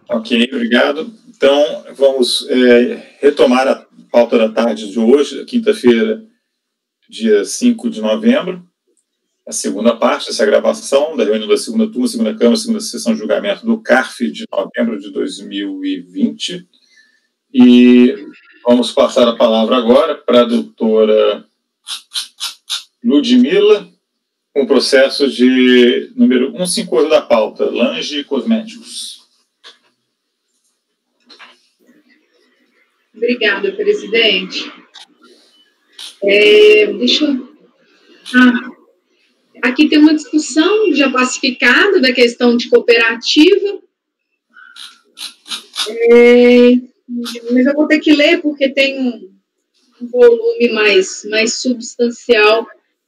Ok, obrigado. Então, vamos retomar a pauta da tarde de hoje, quinta-feira, dia 5 de novembro, a segunda parte dessa gravação da reunião da segunda turma, segunda Câmara, segunda sessão de julgamento do CARF de novembro de 2020. E vamos passar a palavra agora para a doutora Ludmila, com o processo de número 158 da pauta, Lange Cosméticos. Obrigada, presidente. Aqui tem uma discussão já pacificada da questão de cooperativa, mas eu vou ter que ler porque tem um volume mais substancial.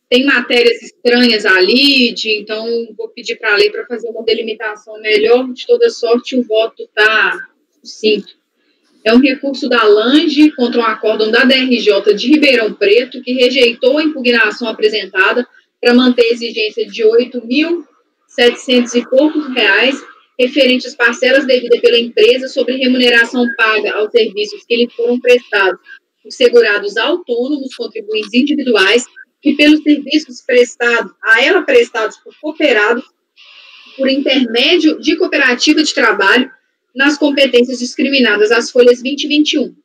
Tem matérias estranhas ali, então vou pedir para ler para fazer uma delimitação melhor. De toda sorte, o voto está sucinto. É um recurso da Lange contra um acórdão da DRJ de Ribeirão Preto, que rejeitou a impugnação apresentada para manter a exigência de R$ 8.700 e poucos reais referente às parcelas devidas pela empresa sobre remuneração paga aos serviços que lhe foram prestados por segurados autônomos, contribuintes individuais e pelos serviços prestados por cooperados por intermédio de cooperativa de trabalho nas competências discriminadas às folhas 20 e 21.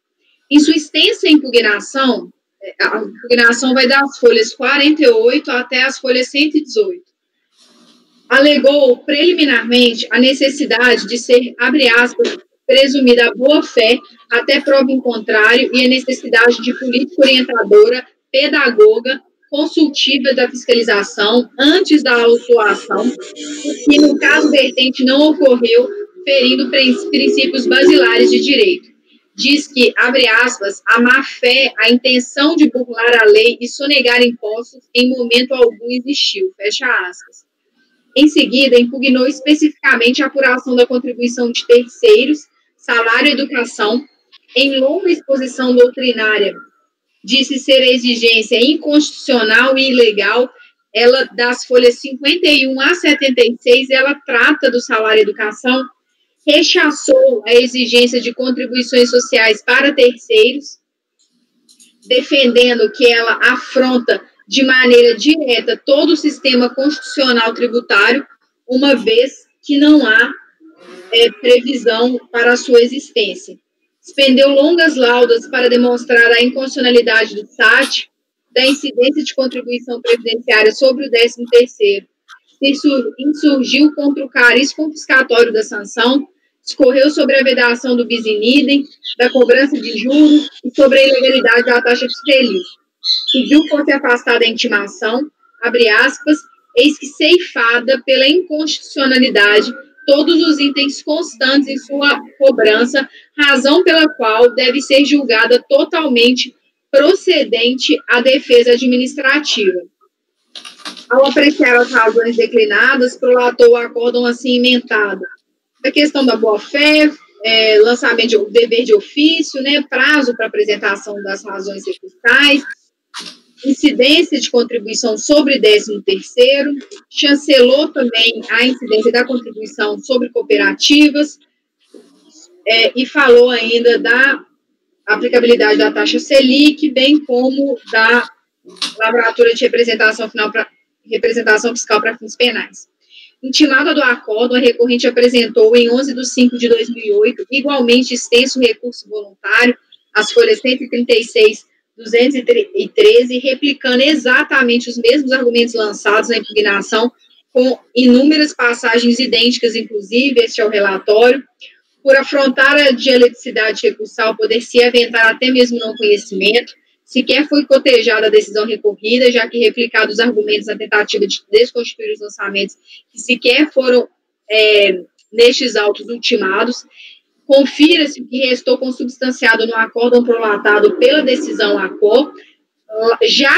Em sua extensa impugnação, a impugnação vai das folhas 48 até as folhas 118. Alegou preliminarmente a necessidade de ser, abre aspas, presumida a boa-fé até prova em contrário e a necessidade de política orientadora, pedagoga, consultiva da fiscalização antes da autuação, que no caso vertente não ocorreu, ferindo princípios basilares de direito. Diz que, abre aspas, a má-fé, a intenção de burlar a lei e sonegar impostos em momento algum existiu, fecha aspas. Em seguida, impugnou especificamente a apuração da contribuição de terceiros, salário e educação, em longa exposição doutrinária, disse ser a exigência inconstitucional e ilegal. Ela, das folhas 51 a 76, ela trata do salário e educação, rechaçou a exigência de contribuições sociais para terceiros, defendendo que ela afronta de maneira direta todo o sistema constitucional tributário, uma vez que não há previsão para a sua existência. Expendeu longas laudas para demonstrar a inconstitucionalidade do SAT, da incidência de contribuição previdenciária sobre o 13º, insurgiu contra o cariz confiscatório da sanção, discorreu sobre a vedação do bis in idem, da cobrança de juros e sobre a ilegalidade da taxa de Selic. Pediu por ser afastada da intimação, abre aspas, eis que ceifada pela inconstitucionalidade todos os itens constantes em sua cobrança, razão pela qual deve ser julgada totalmente procedente a defesa administrativa. Ao apreciar as razões declinadas, prolatou o acórdão assim emendado. A questão da boa-fé, lançamento de dever de ofício, prazo para apresentação das razões recursais, incidência de contribuição sobre 13º, chancelou também a incidência da contribuição sobre cooperativas e falou ainda da aplicabilidade da taxa Selic, bem como da lavratura de representação fiscal para fins penais. Intimada do acórdão, a recorrente apresentou em 11 de 5 de 2008, igualmente extenso recurso voluntário, as folhas 136 213, replicando exatamente os mesmos argumentos lançados na impugnação, com inúmeras passagens idênticas, inclusive, este é o relatório. Por afrontar a dialeticidade recursal, poder-se aventar até mesmo não conhecimento, sequer foi cotejada a decisão recorrida, já que replicados os argumentos na tentativa de desconstituir os lançamentos, que sequer foram, nestes autos, ultimados. Confira-se o que restou consubstanciado no acórdão prolatado pela decisão ACO. Já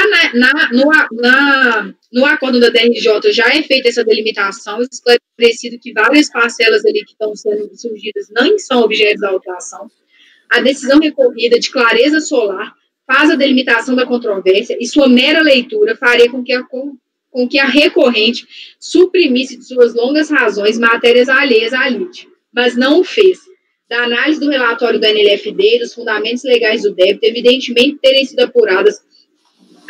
no acórdão da DRJ já é feita essa delimitação, esclarecido que várias parcelas ali que estão sendo surgidas não são objetos da autuação. A decisão recorrida de clareza solar faz a delimitação da controvérsia e sua mera leitura faria com que a recorrente suprimisse de suas longas razões matérias alheias à lide. mas não o fez. Da análise do relatório do NLFD e dos fundamentos legais do débito, evidentemente terem sido apuradas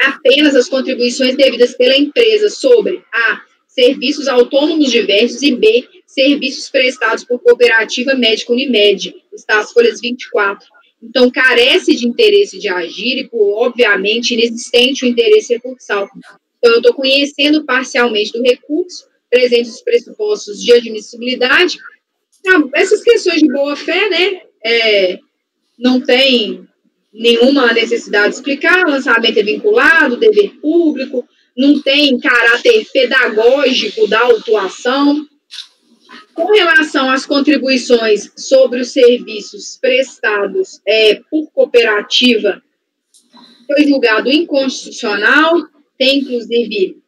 apenas as contribuições devidas pela empresa sobre a. Serviços autônomos diversos e B. Serviços prestados por cooperativa médica Unimed, está as folhas 24. Então, carece de interesse de agir e, por, obviamente, inexistente o interesse recursal. Então, eu estou conhecendo parcialmente do recurso, presentes os pressupostos de admissibilidade. Essas questões de boa-fé, né, não tem nenhuma necessidade de explicar, lançamento é vinculado, dever público, não tem caráter pedagógico da autuação. Com relação às contribuições sobre os serviços prestados por cooperativa, foi julgado inconstitucional, tem inclusive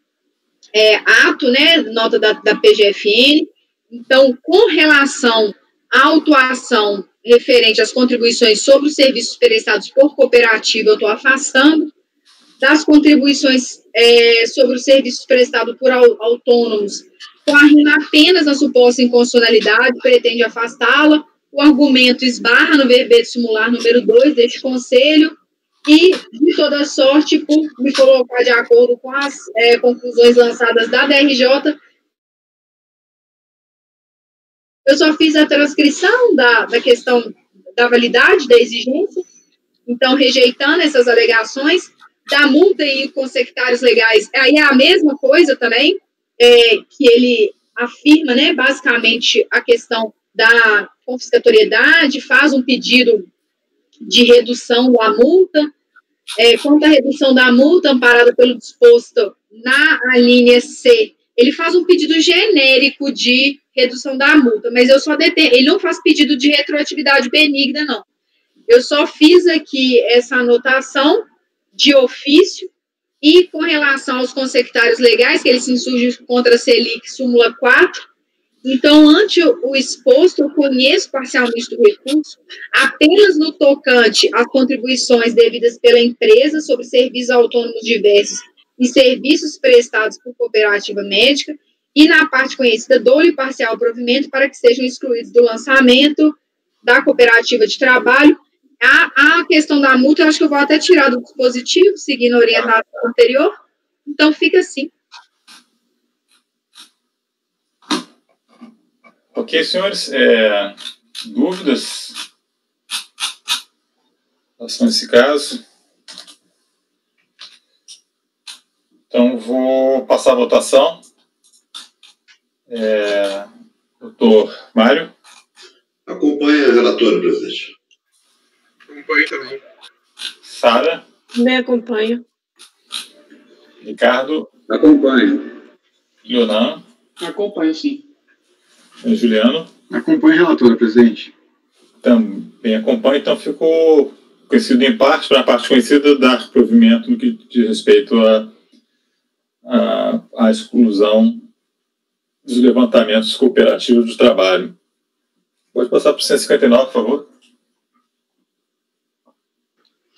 ato, né, nota da PGFN. Então, com relação à autuação referente às contribuições sobre os serviços prestados por cooperativa, eu estou afastando. Das contribuições sobre os serviços prestados por autônomos, com a rima apenas na suposta inconstitucionalidade, pretende afastá-la. O argumento esbarra no verbete simular número 2 deste conselho e, de toda sorte, por me colocar de acordo com as conclusões lançadas da DRJ, eu só fiz a transcrição da questão da validade da exigência, então, rejeitando essas alegações, da multa e consectários legais, aí é a mesma coisa também, que ele afirma, né, basicamente, a questão da confiscatoriedade, faz um pedido de redução da multa, quanto à redução da multa amparada pelo disposto na alínea C, ele faz um pedido genérico de redução da multa, mas eu só ele não faz pedido de retroatividade benigna, não. Eu só fiz aqui essa anotação de ofício, e com relação aos consectários legais, que eles se insurgem contra a Selic, súmula 4, então, ante o exposto, eu conheço parcialmente do recurso, apenas no tocante às contribuições devidas pela empresa sobre serviços autônomos diversos e serviços prestados por cooperativa médica, e na parte conhecida, dou-lhe parcial provimento para que sejam excluídos do lançamento da cooperativa de trabalho. A questão da multa, eu acho que eu vou até tirar do dispositivo, seguindo a orientação anterior. Então, fica assim. Ok, senhores. Dúvidas? Nesse caso. Então, vou passar a votação. Doutor Mário? Acompanha a relatora, presidente. Acompanho também. Sara? Também acompanho. Ricardo? Acompanho. Leonan? Acompanho, sim. Juliano? Acompanho a relatora, presidente. Também acompanho, então ficou conhecido em parte, para a parte conhecida, dar provimento no que diz respeito à exclusão dos levantamentos cooperativos de trabalho. Pode passar para o 159, por favor.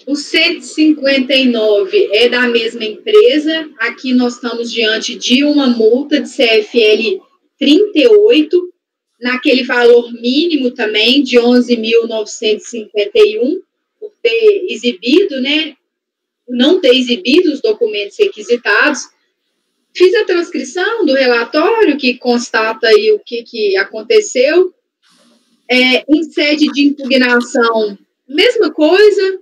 O 159 é da mesma empresa. Aqui nós estamos diante de uma multa de CFL 38, naquele valor mínimo também, de 11.951, por ter exibido, né, não ter exibido os documentos requisitados. Fiz a transcrição do relatório, que constata aí o que aconteceu. Em sede de impugnação, mesma coisa,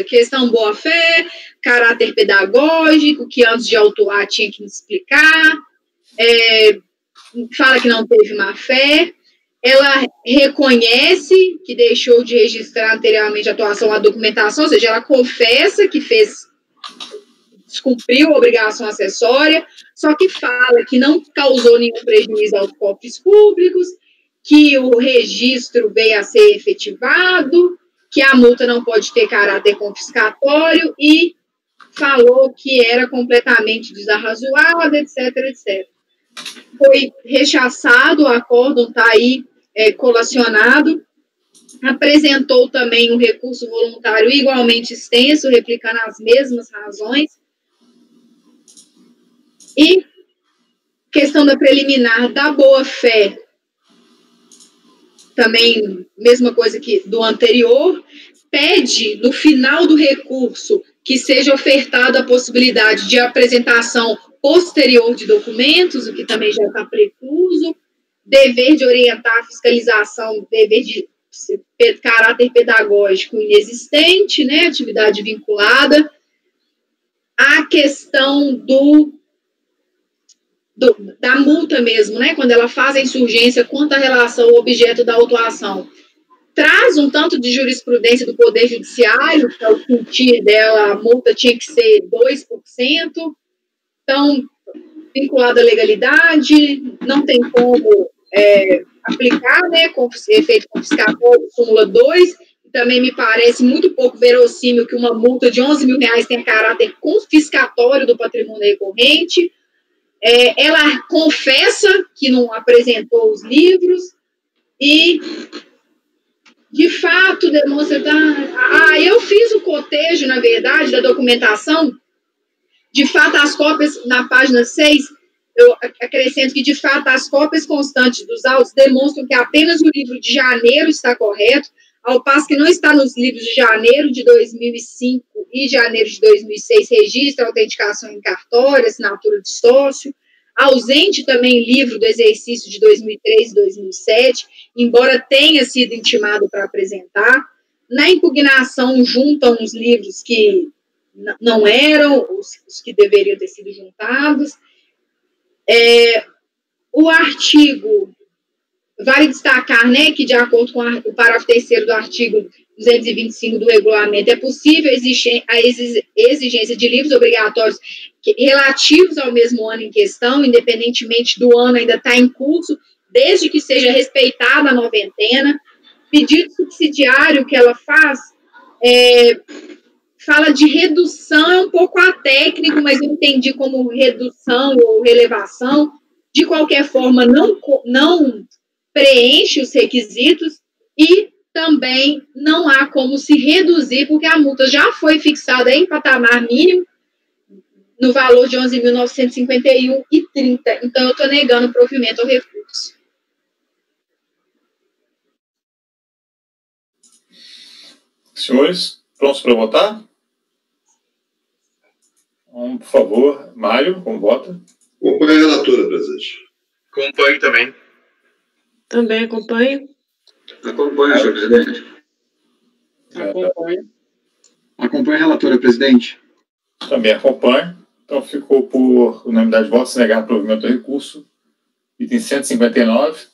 questão boa-fé, caráter pedagógico, que antes de autuar tinha que me explicar, fala que não teve má-fé, ela reconhece que deixou de registrar anteriormente a atuação à documentação, ou seja, ela confessa que descumpriu a obrigação acessória, só que fala que não causou nenhum prejuízo aos cofres públicos, que o registro veio a ser efetivado, que a multa não pode ter caráter confiscatório e falou que era completamente desarrazoada, etc, etc. Foi rechaçado, o acórdão está aí colacionado, apresentou também um recurso voluntário igualmente extenso, replicando as mesmas razões, e questão da preliminar da boa-fé, também, mesma coisa que do anterior, pede, no final do recurso, que seja ofertada a possibilidade de apresentação posterior de documentos, o que também já está precluso, dever de orientar a fiscalização, dever de caráter pedagógico inexistente, né, atividade vinculada, a questão da multa mesmo, né, quando ela faz a insurgência quanto à relação ao objeto da autuação. Traz um tanto de jurisprudência do Poder Judiciário, que é o sentir dela, a multa tinha que ser 2%, então, vinculada à legalidade, não tem como aplicar, né, com efeito confiscatório, súmula 2, também me parece muito pouco verossímil que uma multa de R$11 mil tenha caráter confiscatório do patrimônio recorrente. Ela confessa que não apresentou os livros e, de fato, demonstra... eu fiz o cotejo, na verdade, da documentação. De fato, as cópias, na página 6, eu acrescento que, de fato, as cópias constantes dos autos demonstram que apenas o livro de janeiro está correto, ao passo que não está nos livros de janeiro de 2005 e janeiro de 2006, registro, autenticação em cartório, assinatura de sócio, ausente também livro do exercício de 2003 e 2007, embora tenha sido intimado para apresentar. Na impugnação, juntam os livros que não eram os que deveriam ter sido juntados. O artigo... Vale destacar, né, que, de acordo com o parágrafo 3º do artigo 225 do regulamento, é possível a exigência de livros obrigatórios relativos ao mesmo ano em questão, independentemente do ano ainda estar em curso, desde que seja respeitada a noventena. Pedido subsidiário que ela faz fala de redução, é um pouco atécnico, mas eu entendi como redução ou relevação. De qualquer forma, não preenche os requisitos e também não há como se reduzir, porque a multa já foi fixada em patamar mínimo, no valor de R$ 11.951,30. Então, eu estou negando o provimento ao recurso. Senhores, prontos para votar? Por favor, Mário, como vota? Acompanho a relatora, presidente. Acompanho também. Também acompanho. Acompanho, senhor presidente. Acompanho. Acompanho a relatora, presidente. Também acompanho. Então, ficou por unanimidade de votos negar provimento do recurso. Item 159.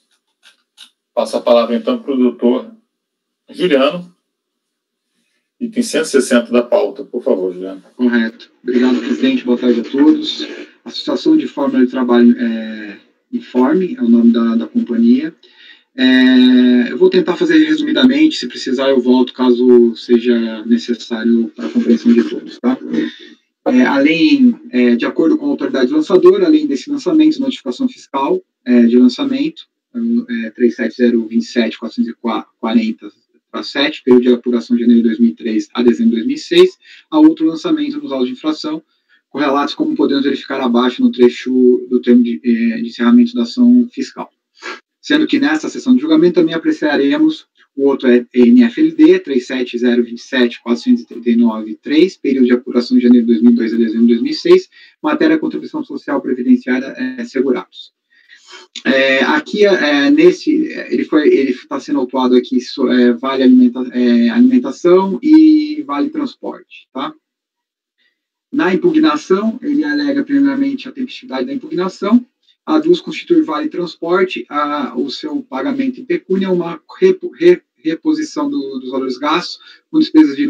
Passo a palavra, então, para o doutor Juliano. Item 160 da pauta. Por favor, Juliano. Correto. Obrigado, presidente. Boa tarde a todos. Associação de Fórmula de Trabalho Informe, é o nome da companhia. Eu vou tentar fazer resumidamente, se precisar eu volto caso seja necessário para a compreensão de todos, tá? De acordo com a autoridade lançadora, além desse lançamento, notificação fiscal de lançamento, 37027.440/7, período de apuração de janeiro de 2003 a dezembro de 2006, há outro lançamento nos autos de infração, correlatos como podemos verificar abaixo no trecho do termo de encerramento da ação fiscal. Sendo que nesta sessão de julgamento também apreciaremos o outro NFLD 37027.439/3, período de apuração de janeiro de 2002 a dezembro de 2006, matéria contribuição social previdenciária segurados. Aqui, ele está sendo autuado aqui, vale alimentação e vale transporte, tá? Na impugnação, ele alega primeiramente a tempestividade da impugnação, aduz constituir vale transporte, o seu pagamento em pecúnia, uma reposição dos valores gastos com despesas de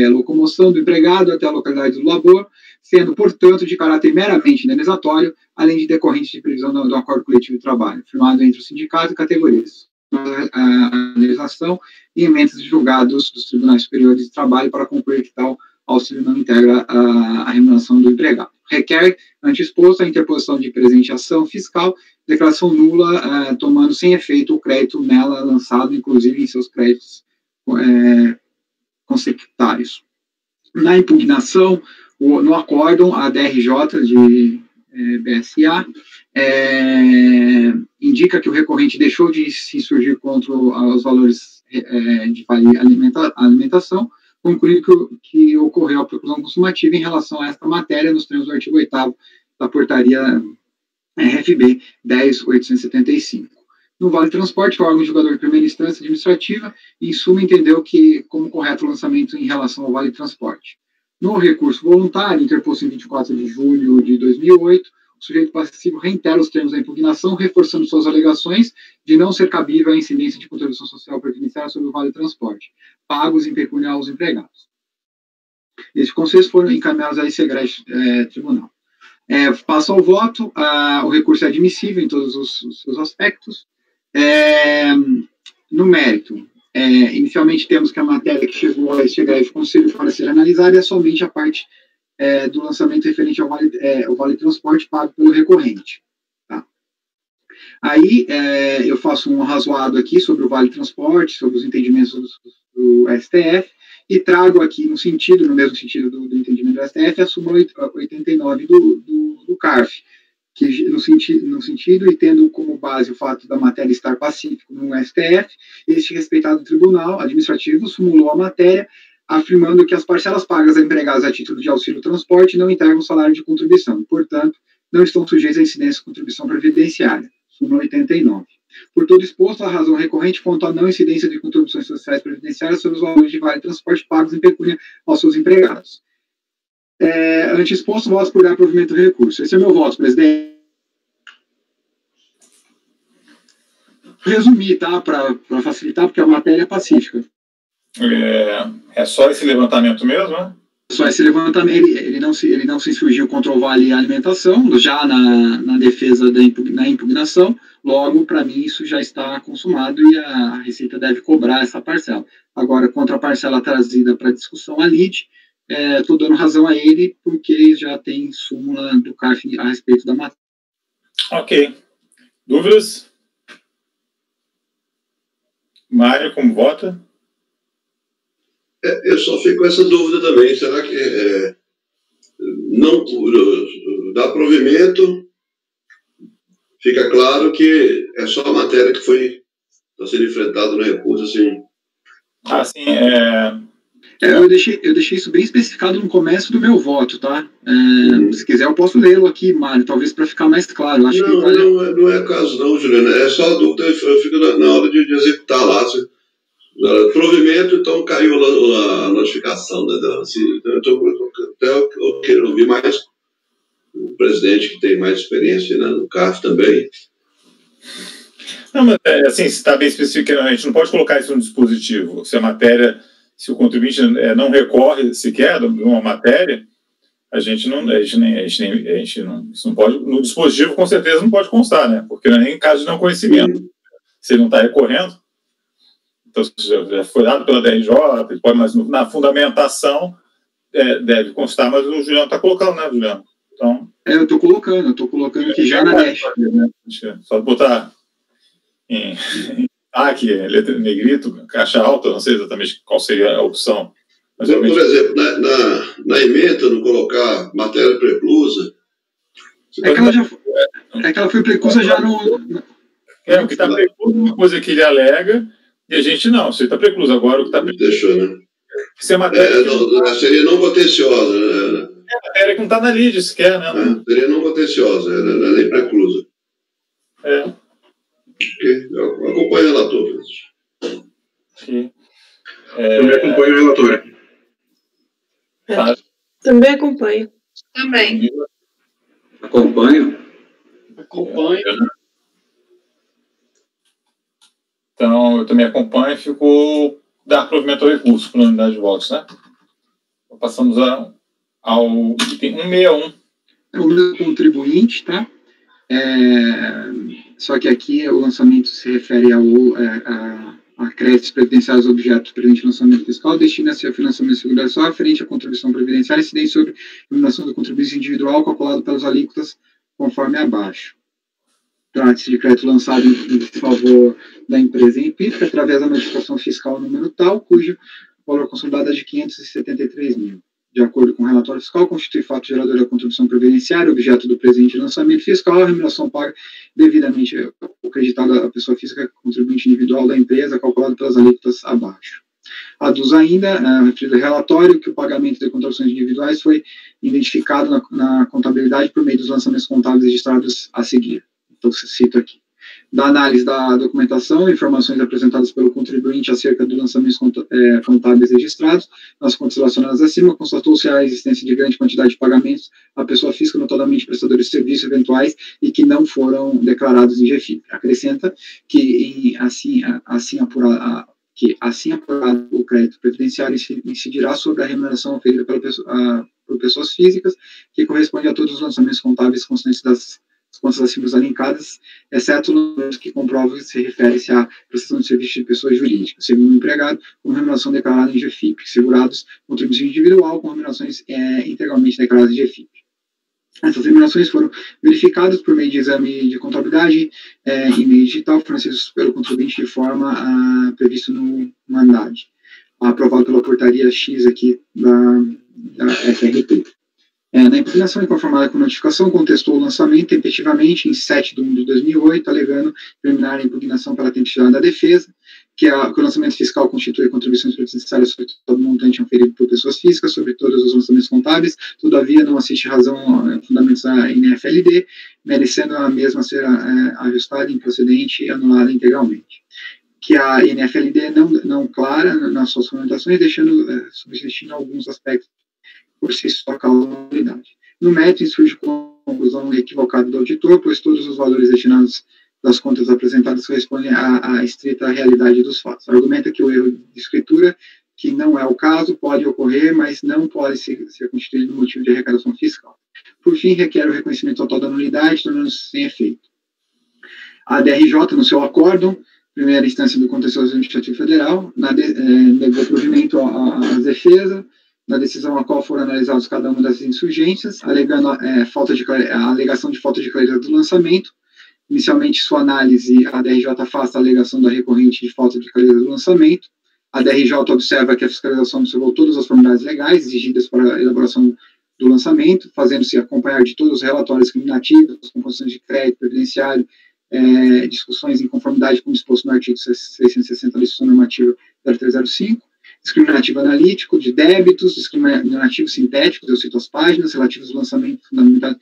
locomoção do empregado até a localidade do labor, sendo, portanto, de caráter meramente indenizatório, além de decorrente de previsão do acordo coletivo de trabalho, firmado entre o sindicato e categorias. A indenização e emendas de julgados dos tribunais superiores de trabalho para concluir que tal auxílio não integra a remuneração do empregado. Requer, ante exposto, a interposição de presente ação fiscal, declaração nula, tomando sem efeito o crédito nela lançado, inclusive em seus créditos consecutários. Na impugnação, no acórdão, a DRJ BSA, indica que o recorrente deixou de se insurgir contra os valores de vale alimentação, concluindo que ocorreu a preclusão consumativa em relação a esta matéria nos termos do artigo 8º da portaria RFB 10.875. No Vale Transporte, o órgão julgador de primeira instância administrativa, em suma, entendeu que como correto o lançamento em relação ao Vale Transporte. No recurso voluntário, interposto em 24 de julho de 2008, o sujeito passivo reitera os termos da impugnação, reforçando suas alegações de não ser cabível a incidência de contribuição social previdenciária sobre o Vale Transporte, pagos em pecúnia aos empregados. Esses conselhos foram encaminhados a esse egrégio tribunal. Passo ao voto, o recurso é admissível em todos os seus aspectos. No mérito, inicialmente temos que a matéria que chegou a este egrégio conselho para ser analisada é somente a parte do lançamento referente ao Vale Transporte pago pelo recorrente. Tá? Aí eu faço um arrazoado aqui sobre o Vale Transporte, sobre os entendimentos do STF, e trago aqui no mesmo sentido do entendimento do STF, a súmula 89 do CARF, que no sentido e tendo como base o fato da matéria estar pacífico no STF, este respeitado tribunal administrativo sumulou a matéria, afirmando que as parcelas pagas a empregados a título de auxílio transporte não integram o salário de contribuição, e, portanto, não estão sujeitos à incidência de contribuição previdenciária, súmula 89. Por todo exposto, a razão recorrente quanto à não incidência de contribuições sociais previdenciárias sobre os valores de vale transporte pagos em pecúnia aos seus empregados. Ante exposto, voto por dar provimento do recurso. Esse é meu voto, presidente. Resumir, tá? Para facilitar, porque a matéria é pacífica. É só esse levantamento mesmo, né? Só esse levantamento, ele não se insurgiu contra o Vale Alimentação, já na defesa na impugnação, logo, para mim, isso já está consumado e a Receita deve cobrar essa parcela. Agora, contra a parcela trazida para discussão, a LID, estou dando razão a ele, porque já tem súmula do CARF a respeito da matéria. Ok. Dúvidas? Mário, como vota? Eu só fico com essa dúvida também. Será que não dá provimento? Fica claro que é só a matéria que está sendo enfrentada no recurso, assim. Sim, eu deixei isso bem especificado no começo do meu voto, tá? Se quiser, eu posso lê-lo aqui, Mário, talvez para ficar mais claro. Eu acho não é caso não, Juliana. É só a dúvida, eu fico na hora de executar lá. Provimento, então caiu a notificação. Né? Eu quero ouvir mais o presidente que tem mais experiência, né, no CARF também. Não, mas assim, se está bem específico, a gente não pode colocar isso no dispositivo. Se o contribuinte não recorre sequer de uma matéria, isso não pode, no dispositivo com certeza não pode constar, né? Porque não é nem em caso de não conhecimento. Se ele não está recorrendo, então já foi dado pela DRJ, mas na fundamentação deve constar, mas o Juliano está colocando, né, Juliano? Então, eu estou colocando que já na NESH. Né? Só botar aqui, letra negrito, caixa alta, não sei exatamente qual seria a opção. Mas, por exemplo, na emenda, não colocar matéria preclusa. Que ela foi preclusa já no. O que está precluso é uma coisa que ele alega, e a gente não. Se está precluso agora, o que está precluso. Deixou, né? Se é matéria. Seria não contenciosa, né? A matéria que não está na lide sequer, né? Seria não contenciosa, não é nem preclusa. Ok, eu acompanho o relator, presidente. Sim. Também acompanho o relator. Também acompanho. Também. Acompanho. Então, eu também acompanho e fico dar provimento ao recurso para a unidade de votos, né? Então, passamos ao item 161. O meu contribuinte, tá? Só que aqui o lançamento se refere a créditos previdenciários objetos presente no lançamento fiscal, destina-se a financiamento de seguridade social referente à contribuição previdenciária incidente sobre a eliminação do contribuinte individual calculado pelas alíquotas conforme abaixo. Trata-se de crédito lançado em favor da empresa empírica através da notificação fiscal número tal, cujo valor consolidado é de 573 mil. de acordo com o relatório fiscal, constitui fato gerador da contribuição previdenciária, objeto do presente lançamento fiscal, a remuneração paga devidamente acreditada à pessoa física contribuinte individual da empresa, calculada pelas alíquotas abaixo. Aduz ainda, referido relatório, que o pagamento de contribuições individuais foi identificado na contabilidade por meio dos lançamentos contábeis registrados a seguir. Então, cito aqui. Da análise da documentação, informações apresentadas pelo contribuinte acerca dos lançamentos contábeis registrados, nas contas relacionadas acima, constatou-se a existência de grande quantidade de pagamentos à pessoa física, notadamente prestadores de serviços eventuais e que não foram declarados em GFIP. Acrescenta que, assim apurado o crédito previdenciário incidirá sobre a remuneração oferida por pessoas físicas, que corresponde a todos os lançamentos contábeis constantes das contas acima alinhadas, exceto os que comprovam que se refere-se à prestação de serviços de pessoas jurídicas, segundo o empregado, com remuneração declarada em GFIP, segurados, contribuição individual com remunerações integralmente declaradas em GFIP. Essas remunerações foram verificadas por meio de exame de contabilidade e meio digital, fornecidos pelo contribuinte de forma prevista no mandade, aprovado pela portaria X aqui da FRP. Na impugnação inconformada com notificação, contestou o lançamento tempestivamente em 7 de 1 de 2008, alegando preliminar a impugnação para a tempestividade da defesa, que o lançamento fiscal constitui contribuições previdenciárias sobre todo o montante oferido por pessoas físicas, sobre todos os lançamentos contábeis, todavia não assiste razão fundamentos da NFLD, merecendo a mesma ser ajustada, improcedente e anulada integralmente. Que a NFLD não clara nas suas fundamentações, deixando subsistindo alguns aspectos por si só causa nulidade. No mérito, surge conclusão equivocada do auditor, pois todos os valores destinados das contas apresentadas correspondem à estrita realidade dos fatos. Argumenta que o erro de escritura, que não é o caso, pode ocorrer, mas não pode ser constituído motivo de arrecadação fiscal. Por fim, requer o reconhecimento total da nulidade, tornando-se sem efeito. A DRJ, no seu acórdão, primeira instância do Contencioso Administrativo Federal, negou provimento às defesas, na decisão a qual foram analisados cada uma das insurgências, alegando a alegação de falta de clareza do lançamento. Inicialmente, sua análise, a DRJ afasta a alegação da recorrente de falta de clareza do lançamento. A DRJ observa que a fiscalização observou todas as formalidades legais exigidas para a elaboração do lançamento, fazendo-se acompanhar de todos os relatórios criminativos, composições de crédito previdenciário, discussões em conformidade com o disposto no artigo 660 da Legislação Normativa 0305, discriminativo analítico de débitos, discriminativo sintético, eu cito as páginas, relativos ao lançamento fundamental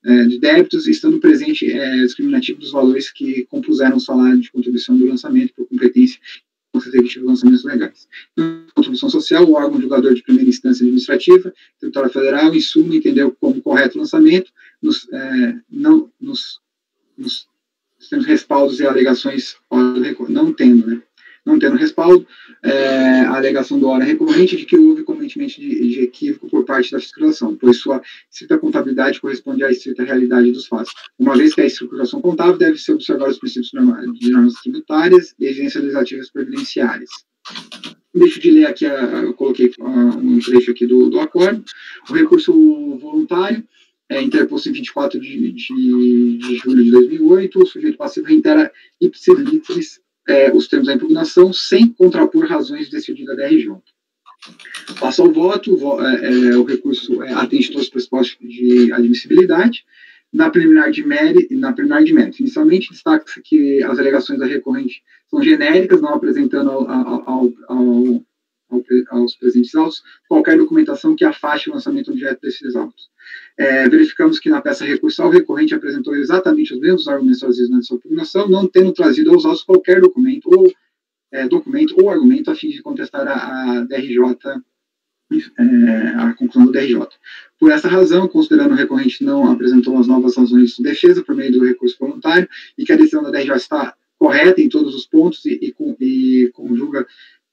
de débitos, estando presente discriminativo dos valores que compuseram o salário de contribuição do lançamento por competência consecutiva dos lançamentos legais. Contribuição social, o órgão julgador de primeira instância administrativa, tributária federal, em suma, entendeu como correto o lançamento, nos temos respaldos e alegações, não tendo respaldo, a alegação do hora recorrente de que houve cometimento de equívoco por parte da fiscalização, pois sua estrita contabilidade corresponde à estrita realidade dos fatos. Uma vez que a estruturação contábil deve ser observar os princípios de normas tributárias e exigências legislativas previdenciárias. Deixo de ler aqui, eu coloquei um trecho aqui do acordo. O recurso voluntário interposto em 24 de julho de 2008, o sujeito passivo reitera ipsis literis os termos da impugnação, sem contrapor razões decididas da DRJ. Passa ao voto, o recurso atende todos os pressupostos de admissibilidade. Na preliminar de mérito, inicialmente, destaca-se que as alegações da recorrente são genéricas, não apresentando aos presentes autos qualquer documentação que afaste o lançamento objeto desses autos. Verificamos que na peça recursal o recorrente apresentou exatamente os mesmos argumentos trazidos na sua impugnação, não tendo trazido aos autos qualquer documento ou argumento a fim de contestar a DRJ, a conclusão do DRJ. Por essa razão, considerando o recorrente não apresentou as novas razões de defesa por meio do recurso voluntário e que a decisão da DRJ está correta em todos os pontos e conjuga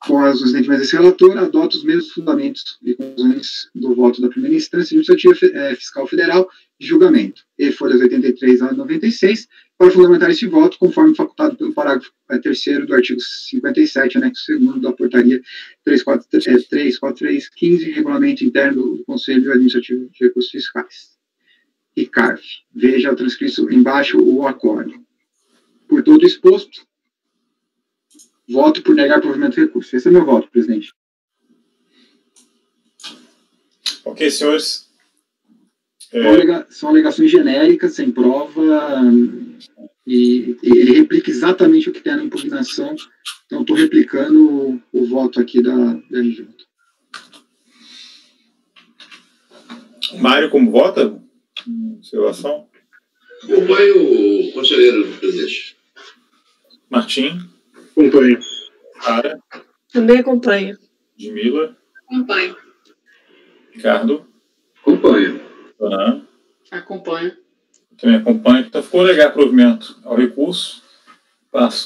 com os entendimentos desse relator, adota os mesmos fundamentos e conclusões do voto da primeira instância administrativa fiscal federal de julgamento, e folhas 83 a 96, para fundamentar esse voto, conforme facultado pelo parágrafo 3º do artigo 57, anexo 2º da portaria 34315, regulamento interno do Conselho Administrativo de Recursos Fiscais. E CARF. Veja transcrito embaixo o acordo. Por todo exposto, voto por negar provimento de recurso. Esse é meu voto, presidente. Ok, senhores. São alegações genéricas, sem prova, e ele replica exatamente o que tem na impugnação. Então, estou replicando o voto aqui da RJ. Mário, como vota? Observação? Acompanho o conselheiro presidente. Martim? Acompanho. Sara? Também acompanho. Ludmila? Acompanho. Ricardo? Acompanho. Dona? Acompanho. Também acompanho. Então, ficou legal provimento ao recurso.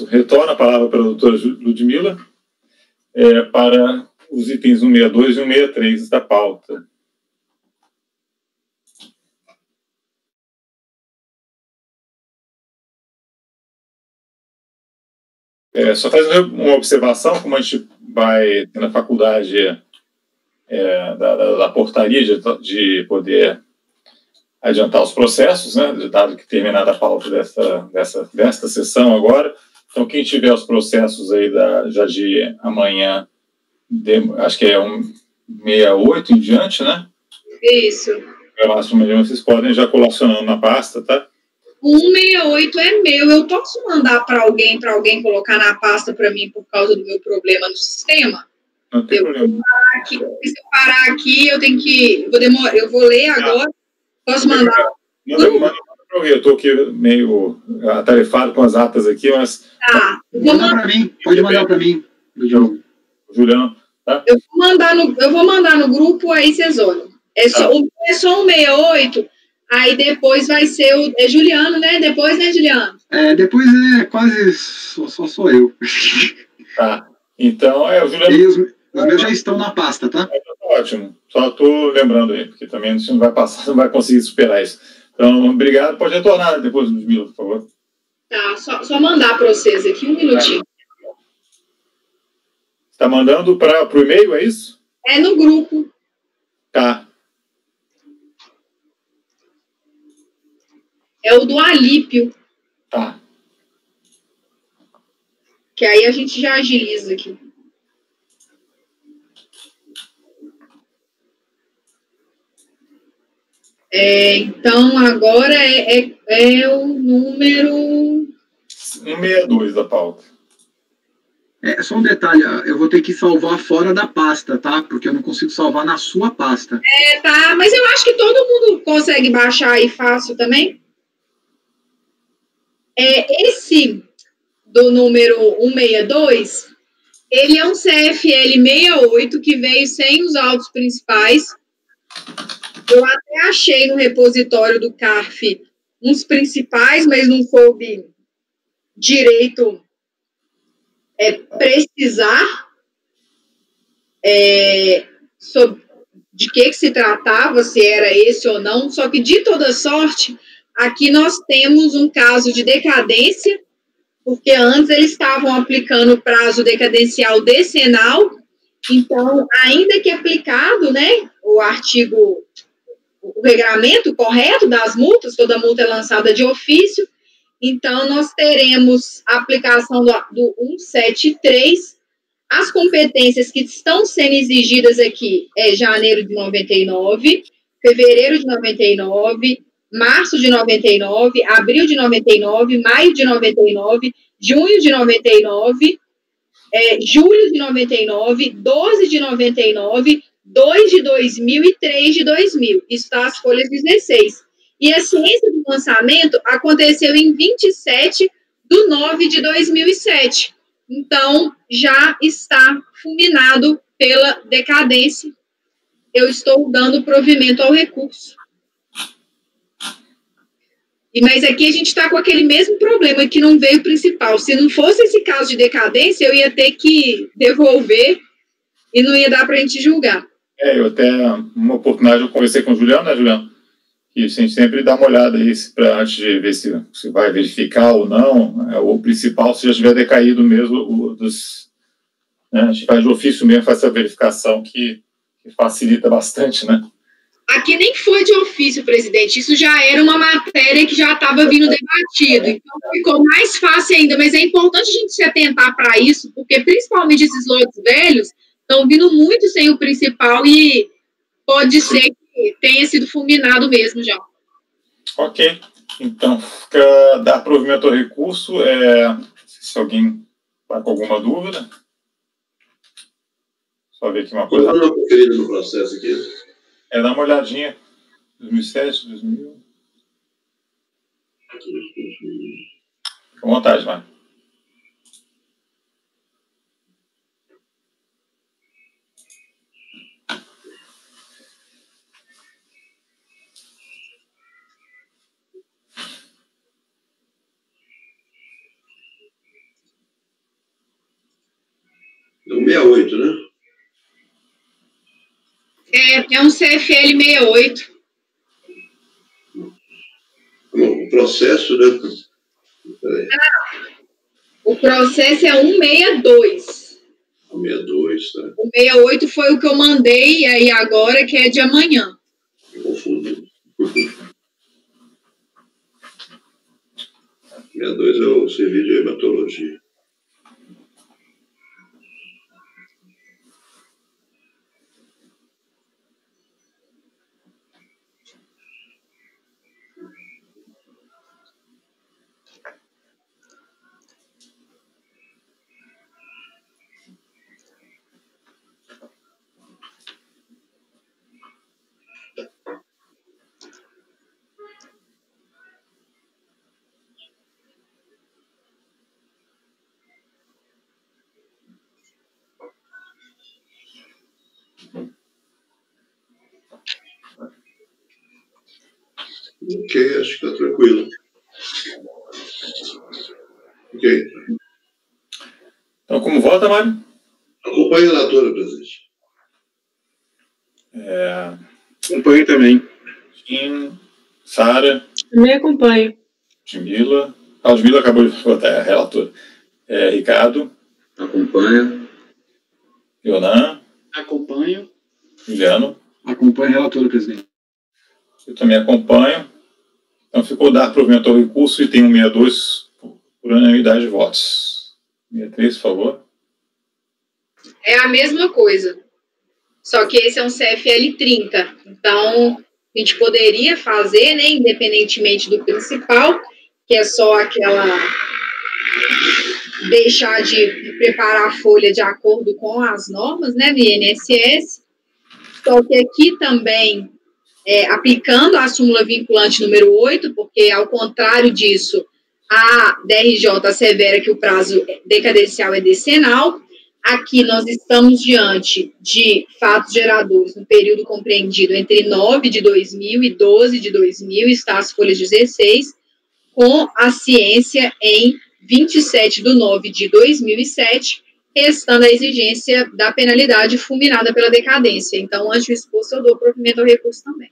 Retorno a palavra para a doutora Ludmila para os itens 162 e 163 da pauta. Só fazer uma observação, como a gente vai ter na faculdade da portaria de poder adiantar os processos, né, dado que terminada a pauta desta sessão agora. Então, quem tiver os processos aí já de amanhã, acho que é 168 em diante, né? Isso. Vocês podem já colacionando na pasta, tá? O 168 é meu. Eu posso mandar para alguém colocar na pasta para mim por causa do meu problema no sistema? Não tem problema. Se eu parar aqui, eu tenho que... Eu vou ler agora. Posso mandar? Manda para eu estou aqui meio atarefado com as atas aqui, mas... Tá. Manda para mim. Pode mandar para mim. Juliano, tá? Eu vou mandar no grupo, aí vocês olham. É só 168... Aí depois vai ser o Juliano, né? Depois, né, Juliano? Depois quase só sou eu. Tá. Então, o Juliano... E os meus já estão na pasta, tá? Ótimo. Só estou lembrando aí, porque também você não vai passar, não vai conseguir superar isso. Então, obrigado. Pode retornar depois dos minutos, por favor. Tá, só mandar para vocês aqui, um minutinho. Está mandando para o e-mail, é isso? É no grupo. Tá. É o do Alípio. Tá. Que aí a gente já agiliza aqui. Então, agora é o número... 162 da pauta. Só um detalhe, eu vou ter que salvar fora da pasta, tá? Porque eu não consigo salvar na sua pasta. Tá, mas eu acho que todo mundo consegue baixar aí fácil também. Esse do número 162, ele é um CFL 68 que veio sem os autos principais. Eu até achei no repositório do CARF uns principais, mas não soube direito precisar sobre de que se tratava, se era esse ou não. Só que, de toda sorte, aqui nós temos um caso de decadência, porque antes eles estavam aplicando o prazo decadencial decenal. Então, ainda que aplicado, né, o regramento correto das multas, toda multa é lançada de ofício, então nós teremos a aplicação do 173. As competências que estão sendo exigidas aqui é janeiro de 99, fevereiro de 99, março de 99, abril de 99, maio de 99, junho de 99, julho de 99, 12 de 99, 2 de 2000 e 3 de 2000. Isso está as folhas 16. E a ciência do lançamento aconteceu em 27/9/2007. Então, já está fulminado pela decadência. Eu estou dando provimento ao recurso. Mas aqui a gente está com aquele mesmo problema que não veio o principal. Se não fosse esse caso de decadência, eu ia ter que devolver e não ia dar para a gente julgar. Eu até, uma oportunidade, eu conversei com o Juliano, né, Juliano? E a gente sempre dá uma olhada aí antes de ver se vai verificar ou não. O principal, se já tiver decaído mesmo, né, a gente faz de ofício mesmo, faz essa verificação que facilita bastante, né? Aqui nem foi de ofício, presidente. Isso já era uma matéria que já estava vindo debatido. Então, ficou mais fácil ainda. Mas é importante a gente se atentar para isso, porque principalmente esses lotes velhos estão vindo muito sem o principal e pode ser que tenha sido fulminado mesmo já. Ok. Então, fica dar provimento ao recurso. Se alguém está com alguma dúvida. Só ver aqui uma coisa. Vamos dar uma conferida no processo aqui. Dá uma olhadinha. 2007, 2000. Fica à vontade, Mário. É um 68, né? É um CFL 68. O processo, né? O processo é 162. 162, tá? O 68 foi o que eu mandei, e aí agora que é de amanhã. Eu confundo. 62 é o serviço de hematologia. Ok, acho que está tranquilo. Ok. Então, como vota, Mário? Acompanhe a relatora, presidente. Acompanho também. Tim, Sara. Também acompanho. Ludmila. A Ludmila acabou de votar, é a relatora. Ricardo. Acompanho. Ionan. Acompanho. Juliano. Acompanho a relatora, presidente. Eu também acompanho. Então, ficou dar provimento ao recurso e tem 162 por unanimidade de votos. 63, por favor. É a mesma coisa. Só que esse é um CFL 30. Então, a gente poderia fazer, né, independentemente do principal, que é só aquela... deixar de preparar a folha de acordo com as normas, né, do INSS. Só que aqui também, aplicando a súmula vinculante número 8, porque, ao contrário disso, a DRJ assevera que o prazo decadencial é decenal. Aqui nós estamos diante de fatos geradores no período compreendido entre 9 de 2000 e 12 de 2000, está as folhas 16, com a ciência em 27 de 9 de 2007, restando a exigência da penalidade fulminada pela decadência. Então, antes do exposto, eu dou provimento ao recurso também.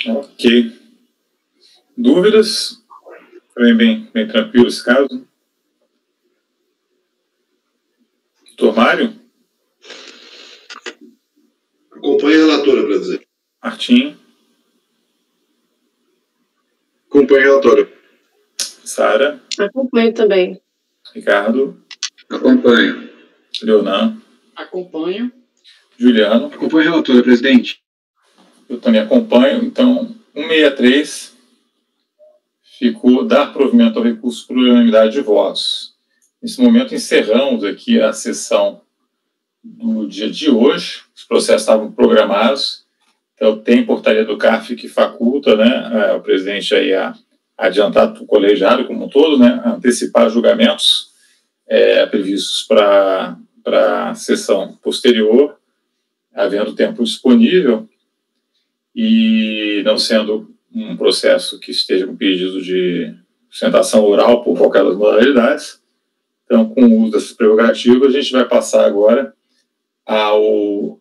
Ok. Dúvidas? Foi bem tranquilo esse caso. Doutor Mário? Acompanhe a relatora, presidente. Martim? Acompanho a relatora. Sara? Acompanho também. Ricardo? Acompanho. Leonan? Acompanho. Juliano? Acompanho a relatora, presidente. Eu também acompanho. Então, 163 ficou dar provimento ao recurso por unanimidade de votos. Nesse momento, encerramos aqui a sessão do dia de hoje. Os processos estavam programados. Então, tem portaria do CARF que faculta, né, o presidente aí a adiantar o colegiado como um todo, né, antecipar julgamentos previstos para a sessão posterior, havendo tempo disponível e não sendo um processo que esteja com pedido de sustentação oral por qualquer das modalidades. Então, com o uso dessas prerrogativas, a gente vai passar agora aos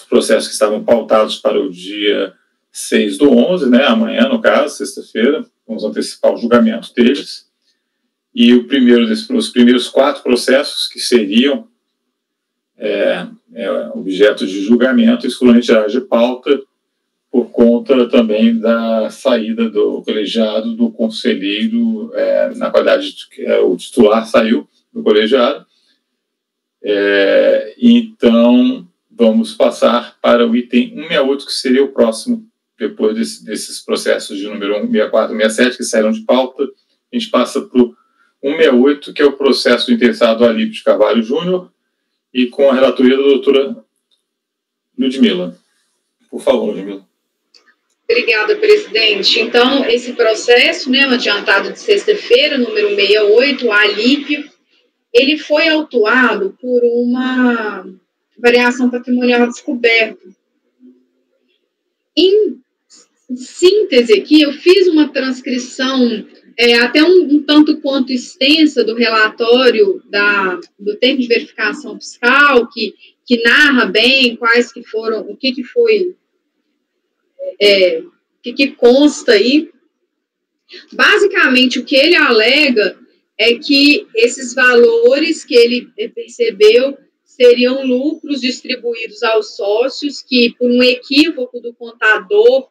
processos que estavam pautados para o dia 6/11, né, amanhã, no caso, sexta-feira. Vamos antecipar o julgamento deles. E os primeiros 4 processos que seriam objeto de julgamento, isso foram retirados de pauta por conta também da saída do colegiado do conselheiro, na qualidade de o titular saiu do colegiado. Então, vamos passar para o item 168, que seria o próximo, depois desses processos de número 164 e 167, que saíram de pauta. A gente passa para o 168, que é o processo do interessado Alípio de Carvalho Júnior, e com a relatoria da doutora Ludmila. Por favor, Ludmila. Obrigada, presidente. Então, esse processo, né, adiantado de sexta-feira, número 68, o Alípio, ele foi autuado por uma variação patrimonial descoberta. Em síntese aqui, eu fiz uma transcrição até um tanto quanto extensa do relatório do termo de verificação fiscal, que narra bem quais que foram, o que foi, o que consta aí. Basicamente, o que ele alega é que esses valores que ele percebeu seriam lucros distribuídos aos sócios, que por um equívoco do contador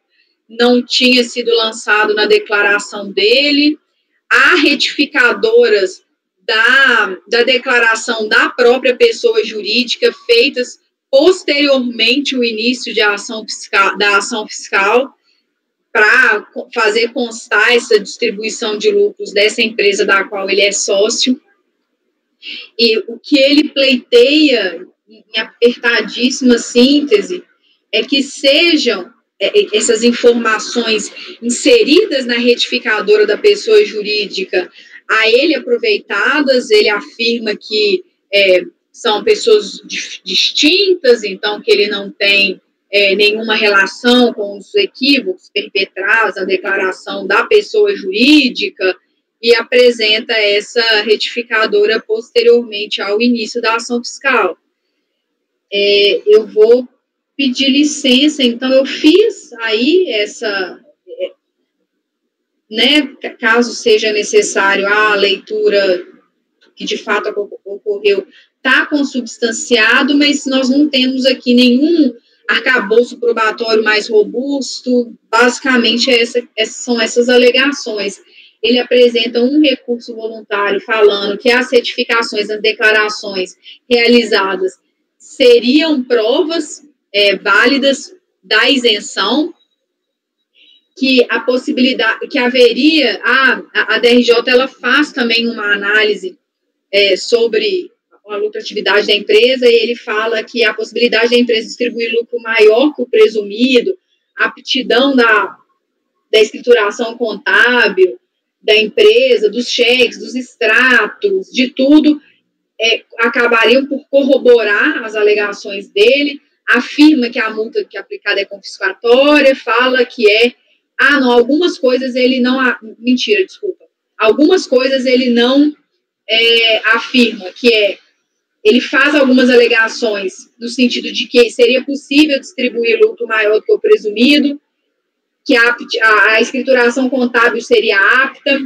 não tinha sido lançado na declaração dele. Há retificadoras da declaração da própria pessoa jurídica feitas posteriormente ao início da ação fiscal para fazer constar essa distribuição de lucros dessa empresa da qual ele é sócio. E o que ele pleiteia, em apertadíssima síntese, é que sejam essas informações inseridas na retificadora da pessoa jurídica a ele aproveitadas. Ele afirma que são pessoas distintas, então que ele não tem nenhuma relação com os equívocos perpetrados na declaração da pessoa jurídica, e apresenta essa retificadora posteriormente ao início da ação fiscal. Eu vou pedir licença, então eu fiz aí essa, né, caso seja necessário a leitura que de fato ocorreu, está consubstanciado, mas nós não temos aqui nenhum arcabouço probatório mais robusto. Basicamente são essas alegações. Ele apresenta um recurso voluntário falando que as certificações das declarações realizadas seriam provas válidas da isenção, que a possibilidade, que haveria, a DRJ, ela faz também uma análise sobre a lucratividade da empresa, e ele fala que a possibilidade da empresa distribuir lucro maior que o presumido, a aptidão da escrituração contábil da empresa, dos cheques, dos extratos, de tudo, acabariam por corroborar as alegações dele. Afirma que a multa que é aplicada é confiscatória, fala que algumas coisas ele não, algumas coisas ele não afirma, que ele faz algumas alegações no sentido de que seria possível distribuir lucro maior do que o presumido, que a escrituração contábil seria apta,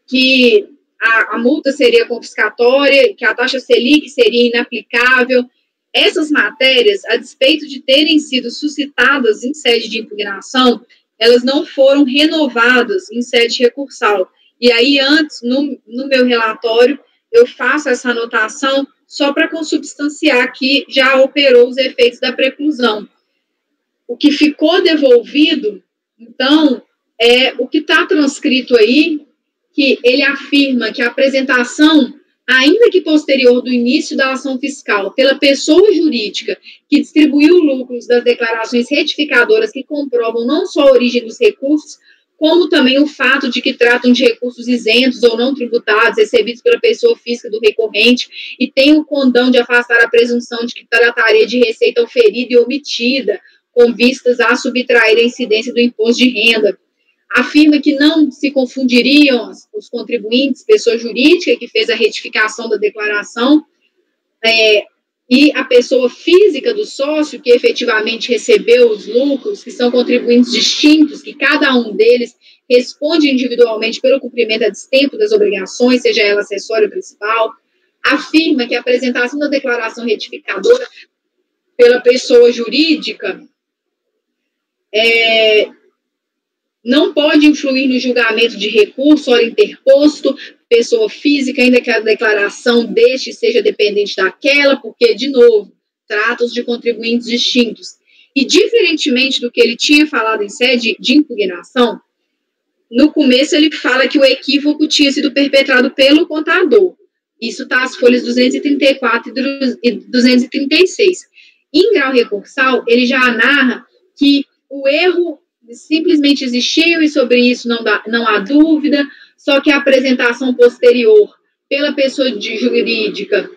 que a multa seria confiscatória, que a taxa Selic seria inaplicável. Essas matérias, a despeito de terem sido suscitadas em sede de impugnação, elas não foram renovadas em sede recursal. E aí, antes, no meu relatório, eu faço essa anotação só para consubstanciar que já operou os efeitos da preclusão. O que ficou devolvido, então, é o que está transcrito aí, que ele afirma que a apresentação, ainda que posterior do início da ação fiscal, pela pessoa jurídica que distribuiu lucros das declarações retificadoras que comprovam não só a origem dos recursos, como também o fato de que tratam de recursos isentos ou não tributados recebidos pela pessoa física do recorrente e tem o condão de afastar a presunção de que trataria de receita oferida e omitida, com vistas a subtrair a incidência do imposto de renda. Afirma que não se confundiriam os contribuintes, pessoa jurídica que fez a retificação da declaração, e a pessoa física do sócio que efetivamente recebeu os lucros, que são contribuintes distintos, que cada um deles responde individualmente pelo cumprimento a destempo das obrigações, seja ela acessória ou principal. Afirma que a apresentação da declaração retificadora pela pessoa jurídica não pode influir no julgamento de recurso ora interposto, pessoa física, ainda que a declaração deste seja dependente daquela, porque, de novo, tratos de contribuintes distintos. E, diferentemente do que ele tinha falado em sede de impugnação, no começo ele fala que o equívoco tinha sido perpetrado pelo contador. Isso está as folhas 234 e 236. Em grau recursal, ele já narra que o erro simplesmente existiu e sobre isso não há dúvida, só que a apresentação posterior pela pessoa jurídica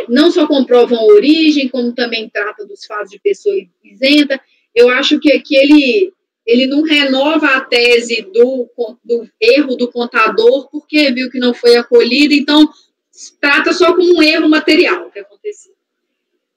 não só comprovam a origem, como também trata dos fatos de pessoa isenta. Eu acho que aqui ele não renova a tese do erro do contador, porque viu que não foi acolhido, então trata só como um erro material que aconteceu.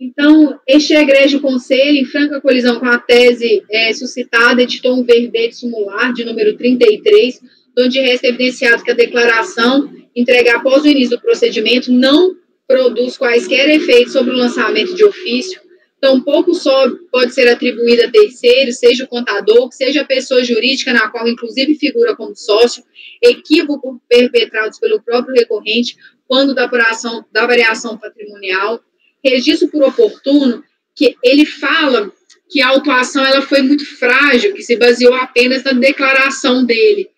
Então, este egrégio conselho, em franca colisão com a tese suscitada, editou um verbete sumular de número 33, onde resta evidenciado que a declaração entregue após o início do procedimento não produz quaisquer efeitos sobre o lançamento de ofício, tampouco só pode ser atribuída a terceiros, seja o contador, seja a pessoa jurídica na qual inclusive figura como sócio, equívocos perpetrados pelo próprio recorrente quando da apuração da variação patrimonial. Registro por oportuno que ele fala que a autuação ela foi muito frágil, que se baseou apenas na declaração dele,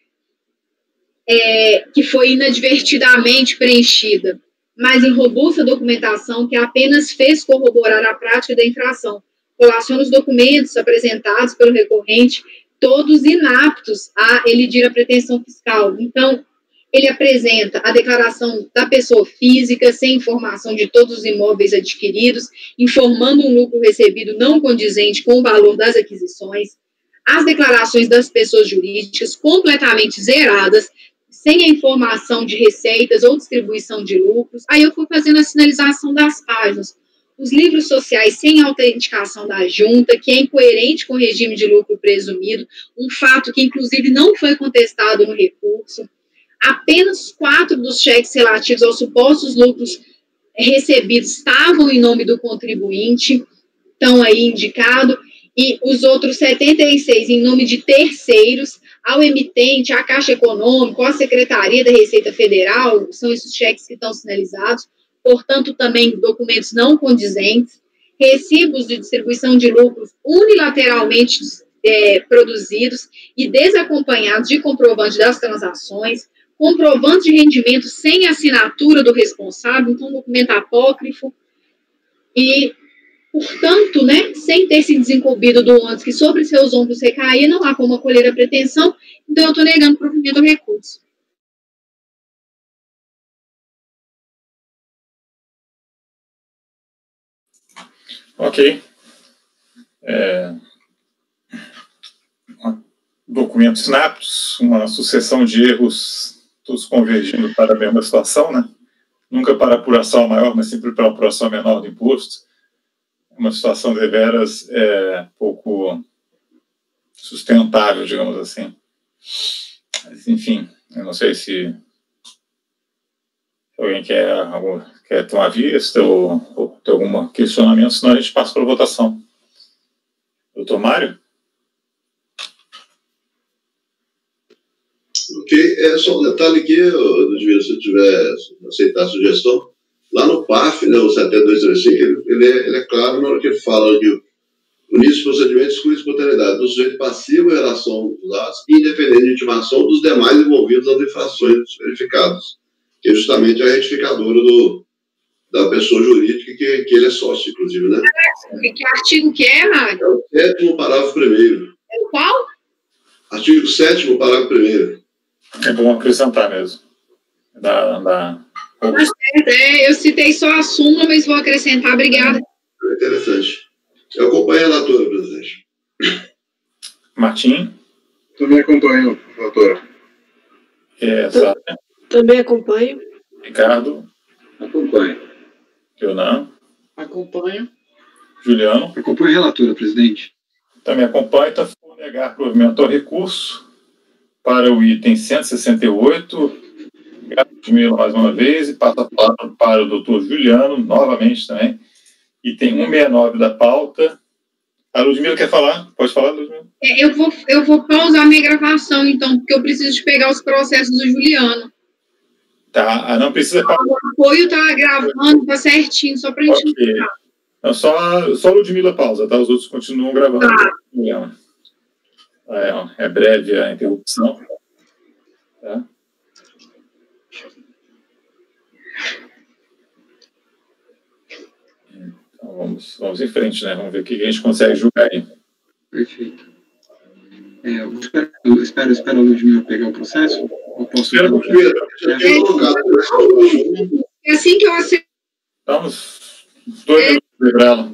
que foi inadvertidamente preenchida, mas em robusta documentação que apenas fez corroborar a prática da infração. Relaciona os documentos apresentados pelo recorrente, todos inaptos a elidir a pretensão fiscal. Então, ele apresenta a declaração da pessoa física, sem informação de todos os imóveis adquiridos, informando um lucro recebido não condizente com o valor das aquisições, as declarações das pessoas jurídicas completamente zeradas, sem a informação de receitas ou distribuição de lucros. Aí eu fui fazendo a sinalização das páginas. Os livros sociais sem autenticação da junta, que é incoerente com o regime de lucro presumido, um fato que, inclusive, não foi contestado no recurso. Apenas 4 dos cheques relativos aos supostos lucros recebidos estavam em nome do contribuinte, estão aí indicado, e os outros 76 em nome de terceiros, ao emitente, à Caixa Econômica, à Secretaria da Receita Federal, são esses cheques que estão sinalizados, portanto, também documentos não condizentes, recibos de distribuição de lucros unilateralmente produzidos e desacompanhados de comprovante das transações, comprovante de rendimento sem assinatura do responsável, então, documento apócrifo, e, portanto, sem ter se desincumbido do ônus que sobre seus ombros recaía, não há como acolher a pretensão, então eu estou negando o provimento ao recurso. Ok. Documentos inaptos, uma sucessão de erros, todos convergindo para a mesma situação, né? Nunca para apuração maior, mas sempre para apuração menor do imposto. Uma situação deveras pouco sustentável, digamos assim. Mas, enfim, eu não sei se alguém quer tomar vista ou ter algum questionamento, senão a gente passa para a votação. Doutor Mário? Ok, só um detalhe aqui, Ludmila, se eu tiver aceitar a sugestão, lá no PAF, o 7235, ele é claro na hora que ele fala que o início do procedimento exclui a espontaneidade do sujeito passivo em relação aos atos, independente de intimação dos demais envolvidos nas infrações verificadas, que é justamente a retificadora da pessoa jurídica que ele é sócio, inclusive, né? Que artigo que é, Mário? É o 7º, parágrafo 1º. É o qual? Artigo 7º, parágrafo 1º. É bom acrescentar mesmo. Eu citei só a súmula, mas vou acrescentar. Obrigada. É interessante. Eu acompanho a relatora, presidente. Martim? Também acompanho, relatora. Também acompanho. Ricardo? Acompanho. Leonan? Acompanho. Juliano? Acompanho a relatora, presidente. Também acompanho. Então, vou negar provimento ao recurso para o item 168. Obrigado, Ludmila, mais uma vez, e passa a palavra para o doutor Juliano, novamente também. Item 169 da pauta. A Ludmila quer falar? Pode falar, Ludmila? Eu vou pausar minha gravação, então, porque eu preciso de pegar os processos do Juliano. Tá, não precisa... O apoio está gravando, está certinho, só para a gente... Ok. Não, só a Ludmila pausa, tá? Os outros continuam gravando. É breve a interrupção. Tá? Então vamos em frente, né? Vamos ver o que a gente consegue julgar aí. Perfeito. Eu espero a Ludmila pegar o processo? Ou posso Espera, Ludmila, já tem colocado. É assim que eu aceito. Vamos 2 minutos para ela.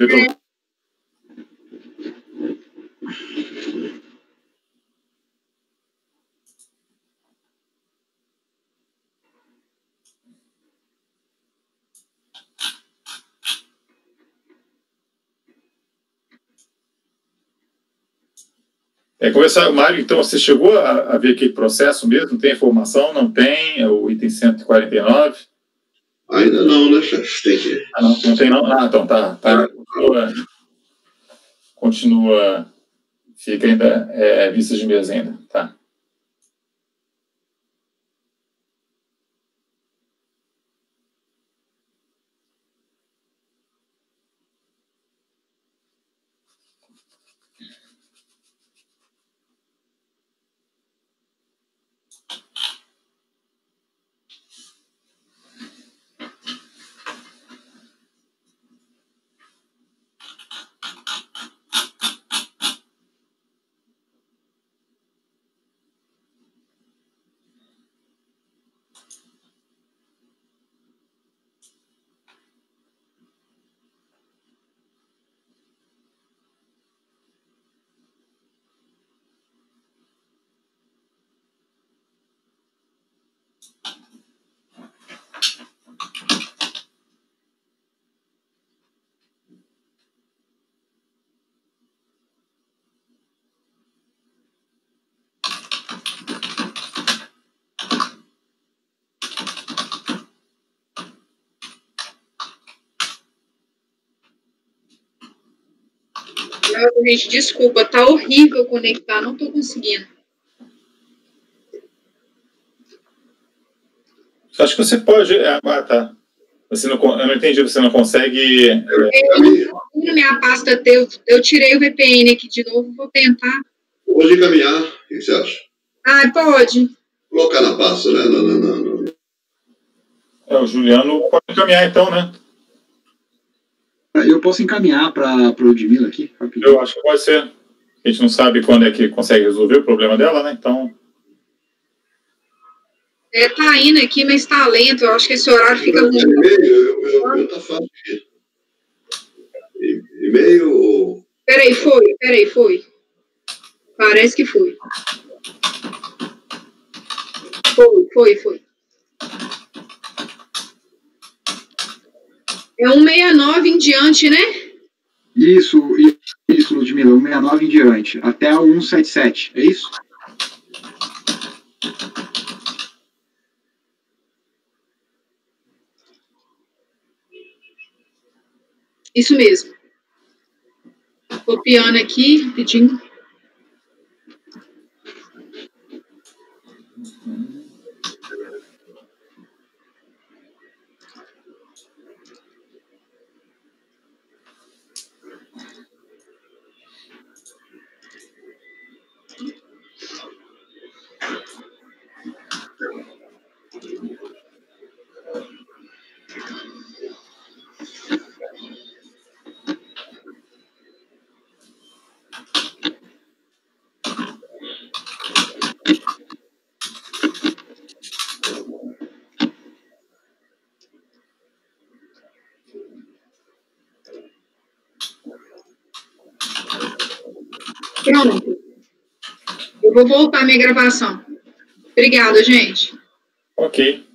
Começar, Mário, então você chegou a ver aquele processo mesmo? Tem informação? Não tem? É o item 149? Ainda não, né, chefe? Tem que... não tem não? Então tá. Continua, fica ainda vista de mesa ainda, tá? Gente, desculpa, tá horrível conectar, não tô conseguindo. Acho que você pode. Tá. Eu não entendi, você não consegue. Na minha pasta, eu tirei o VPN aqui de novo, vou tentar. Pode encaminhar, o que você acha? Pode. Colocar na pasta, né? Não. O Juliano pode encaminhar então, né? Eu posso encaminhar para a Ludmila aqui, rapidinho. Eu acho que pode ser. A gente não sabe quando é que consegue resolver o problema dela, né? Então. Tá indo aqui, mas tá lento. Eu acho que esse horário fica muito. E-mail tá fácil aqui. E-mail. Peraí, foi. Parece que foi. Foi. É 169 em diante, né? Isso, Ludmila, 169 em diante, até o 177, é isso? Isso mesmo. Copiando aqui, rapidinho. Pronto. Eu vou voltar a minha gravação. Obrigada, gente. Ok.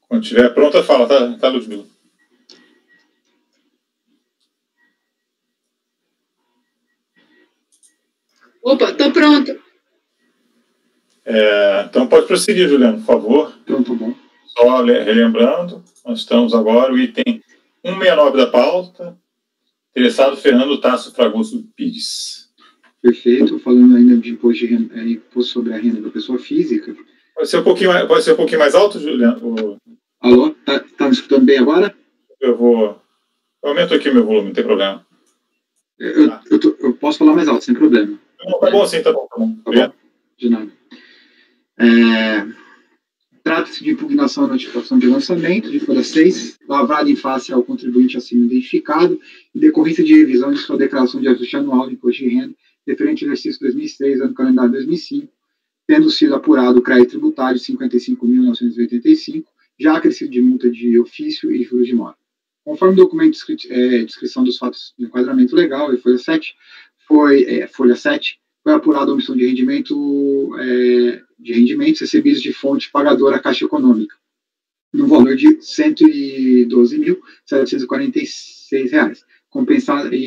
Quando estiver pronta, fala, tá, Ludmila? Opa, tô pronto. Então pode prosseguir, Juliano, por favor. Então, tá bom. Só relembrando, nós estamos agora no item 169 da pauta, interessado Fernando Tasso Fragoso Pires. Perfeito. Falando ainda de imposto sobre a renda da pessoa física. Pode ser um pouquinho mais alto, Juliano? Alô? Tá me escutando bem agora? Eu aumento aqui o meu volume, não tem problema. Eu posso falar mais alto, sem problema. Tá bom sim, tá bom. Tá bom? De nada. Trata-se de impugnação à notificação de lançamento, de folha 6, lavrada em face ao contribuinte acima identificado, em decorrência de revisão de sua declaração de ajuste anual de imposto de renda, referente ao exercício 2006, ano calendário 2005, tendo sido apurado o crédito tributário de 55.985, já acrescido de multa de ofício e juros de mora. Conforme o documento de descrição dos fatos de enquadramento legal, folha 7, foi apurada a omissão de rendimentos recebidos de fonte pagadora à Caixa Econômica, no valor de R$ 112.746, compensação de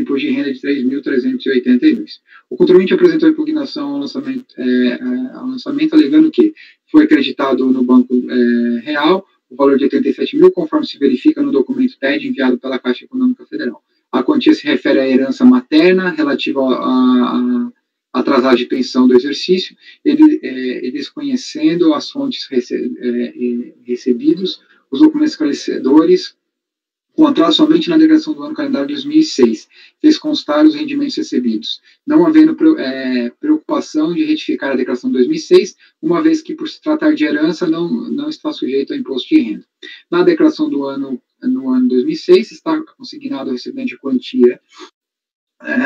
imposto de renda de R$ 3.382. O contribuinte apresentou impugnação ao lançamento, alegando que foi acreditado no Banco Real o valor de 87 mil, conforme se verifica no documento TED enviado pela Caixa Econômica Federal. A quantia se refere à herança materna relativa a atrasagem de pensão do exercício, e desconhecendo as fontes recebidos, os documentos esclarecedores, contrato somente na declaração do ano calendário 2006, fez constar os rendimentos recebidos, não havendo preocupação de retificar a declaração de 2006, uma vez que, por se tratar de herança, não está sujeito a imposto de renda. Na declaração do ano 2006, está consignado o recebimento de quantia,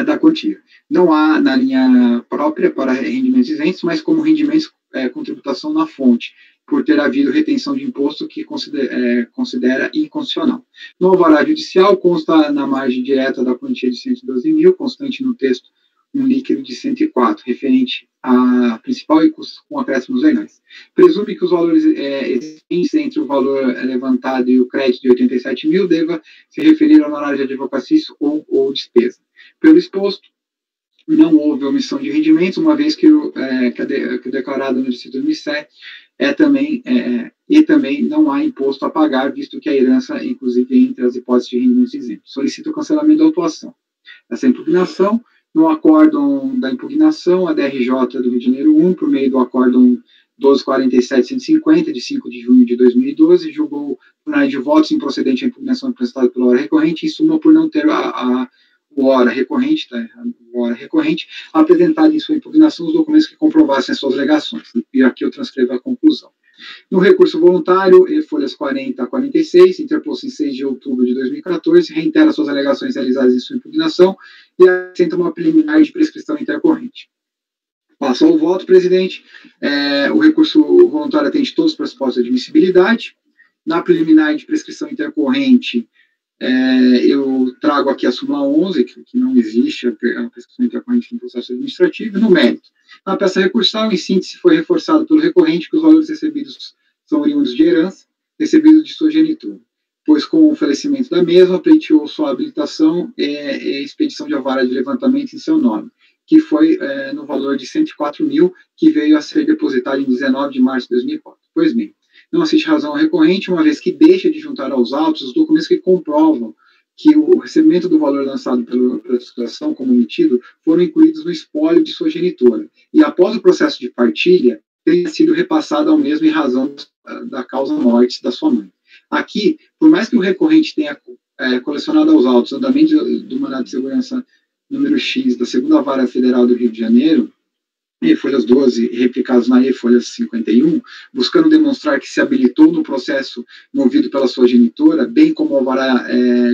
da quantia. Não há na linha própria para rendimentos isentos, mas como rendimentos com tributação na fonte, por ter havido retenção de imposto que considera inconstitucional. No alvará judicial, consta na margem direta da quantia de 112 mil, constante no texto um líquido de 104, referente à principal e custos com acréscimos legais. Presume que os valores existentes entre o valor levantado e o crédito de 87 mil deva se referir ao honorário de advocacia ou despesa. Pelo exposto, não houve omissão de rendimentos, uma vez que o declarado no exercício 2007 e também não há imposto a pagar, visto que a herança, inclusive, entre as hipóteses de rendimentos isentos. Solicita o cancelamento da autuação. Essa impugnação, no acórdão da impugnação, a DRJ do Rio de Janeiro 1, por meio do acórdão 1247-150, de 5 de junho de 2012, julgou por de votos improcedente a impugnação apresentada pela hora recorrente, em suma, por não ter o hora recorrente, apresentado em sua impugnação os documentos que comprovassem as suas alegações. E aqui eu transcrevo a conclusão. No recurso voluntário, folhas 40 a 46, interposto em 6 de outubro de 2014, reitera suas alegações realizadas em sua impugnação e acrescenta uma preliminar de prescrição intercorrente. Passo ao voto, presidente. O recurso voluntário atende todos os pressupostos de admissibilidade. Na preliminar de prescrição intercorrente, eu trago aqui a súmula 11, que não existe a prescrição intercorrente no processo administrativo, no mérito. Na peça recursal, em síntese, foi reforçado pelo recorrente que os valores recebidos são oriundos de herança, recebidos de sua genitora, pois com o falecimento da mesma, pleiteou sua habilitação e expedição de alvará de levantamento em seu nome, que foi no valor de 104 mil, que veio a ser depositado em 19 de março de 2004. Pois bem, não assiste razão ao recorrente, uma vez que deixa de juntar aos autos os documentos que comprovam que o recebimento do valor lançado pela situação como omitido foram incluídos no espólio de sua genitora, e após o processo de partilha, tenha sido repassado ao mesmo em razão da causa-morte da sua mãe. Aqui, por mais que o recorrente tenha colecionado aos autos o andamento do mandado de segurança número X da 2ª Vara Federal do Rio de Janeiro, folhas 12, replicados na folhas 51, buscando demonstrar que se habilitou no processo movido pela sua genitora, bem como o alvará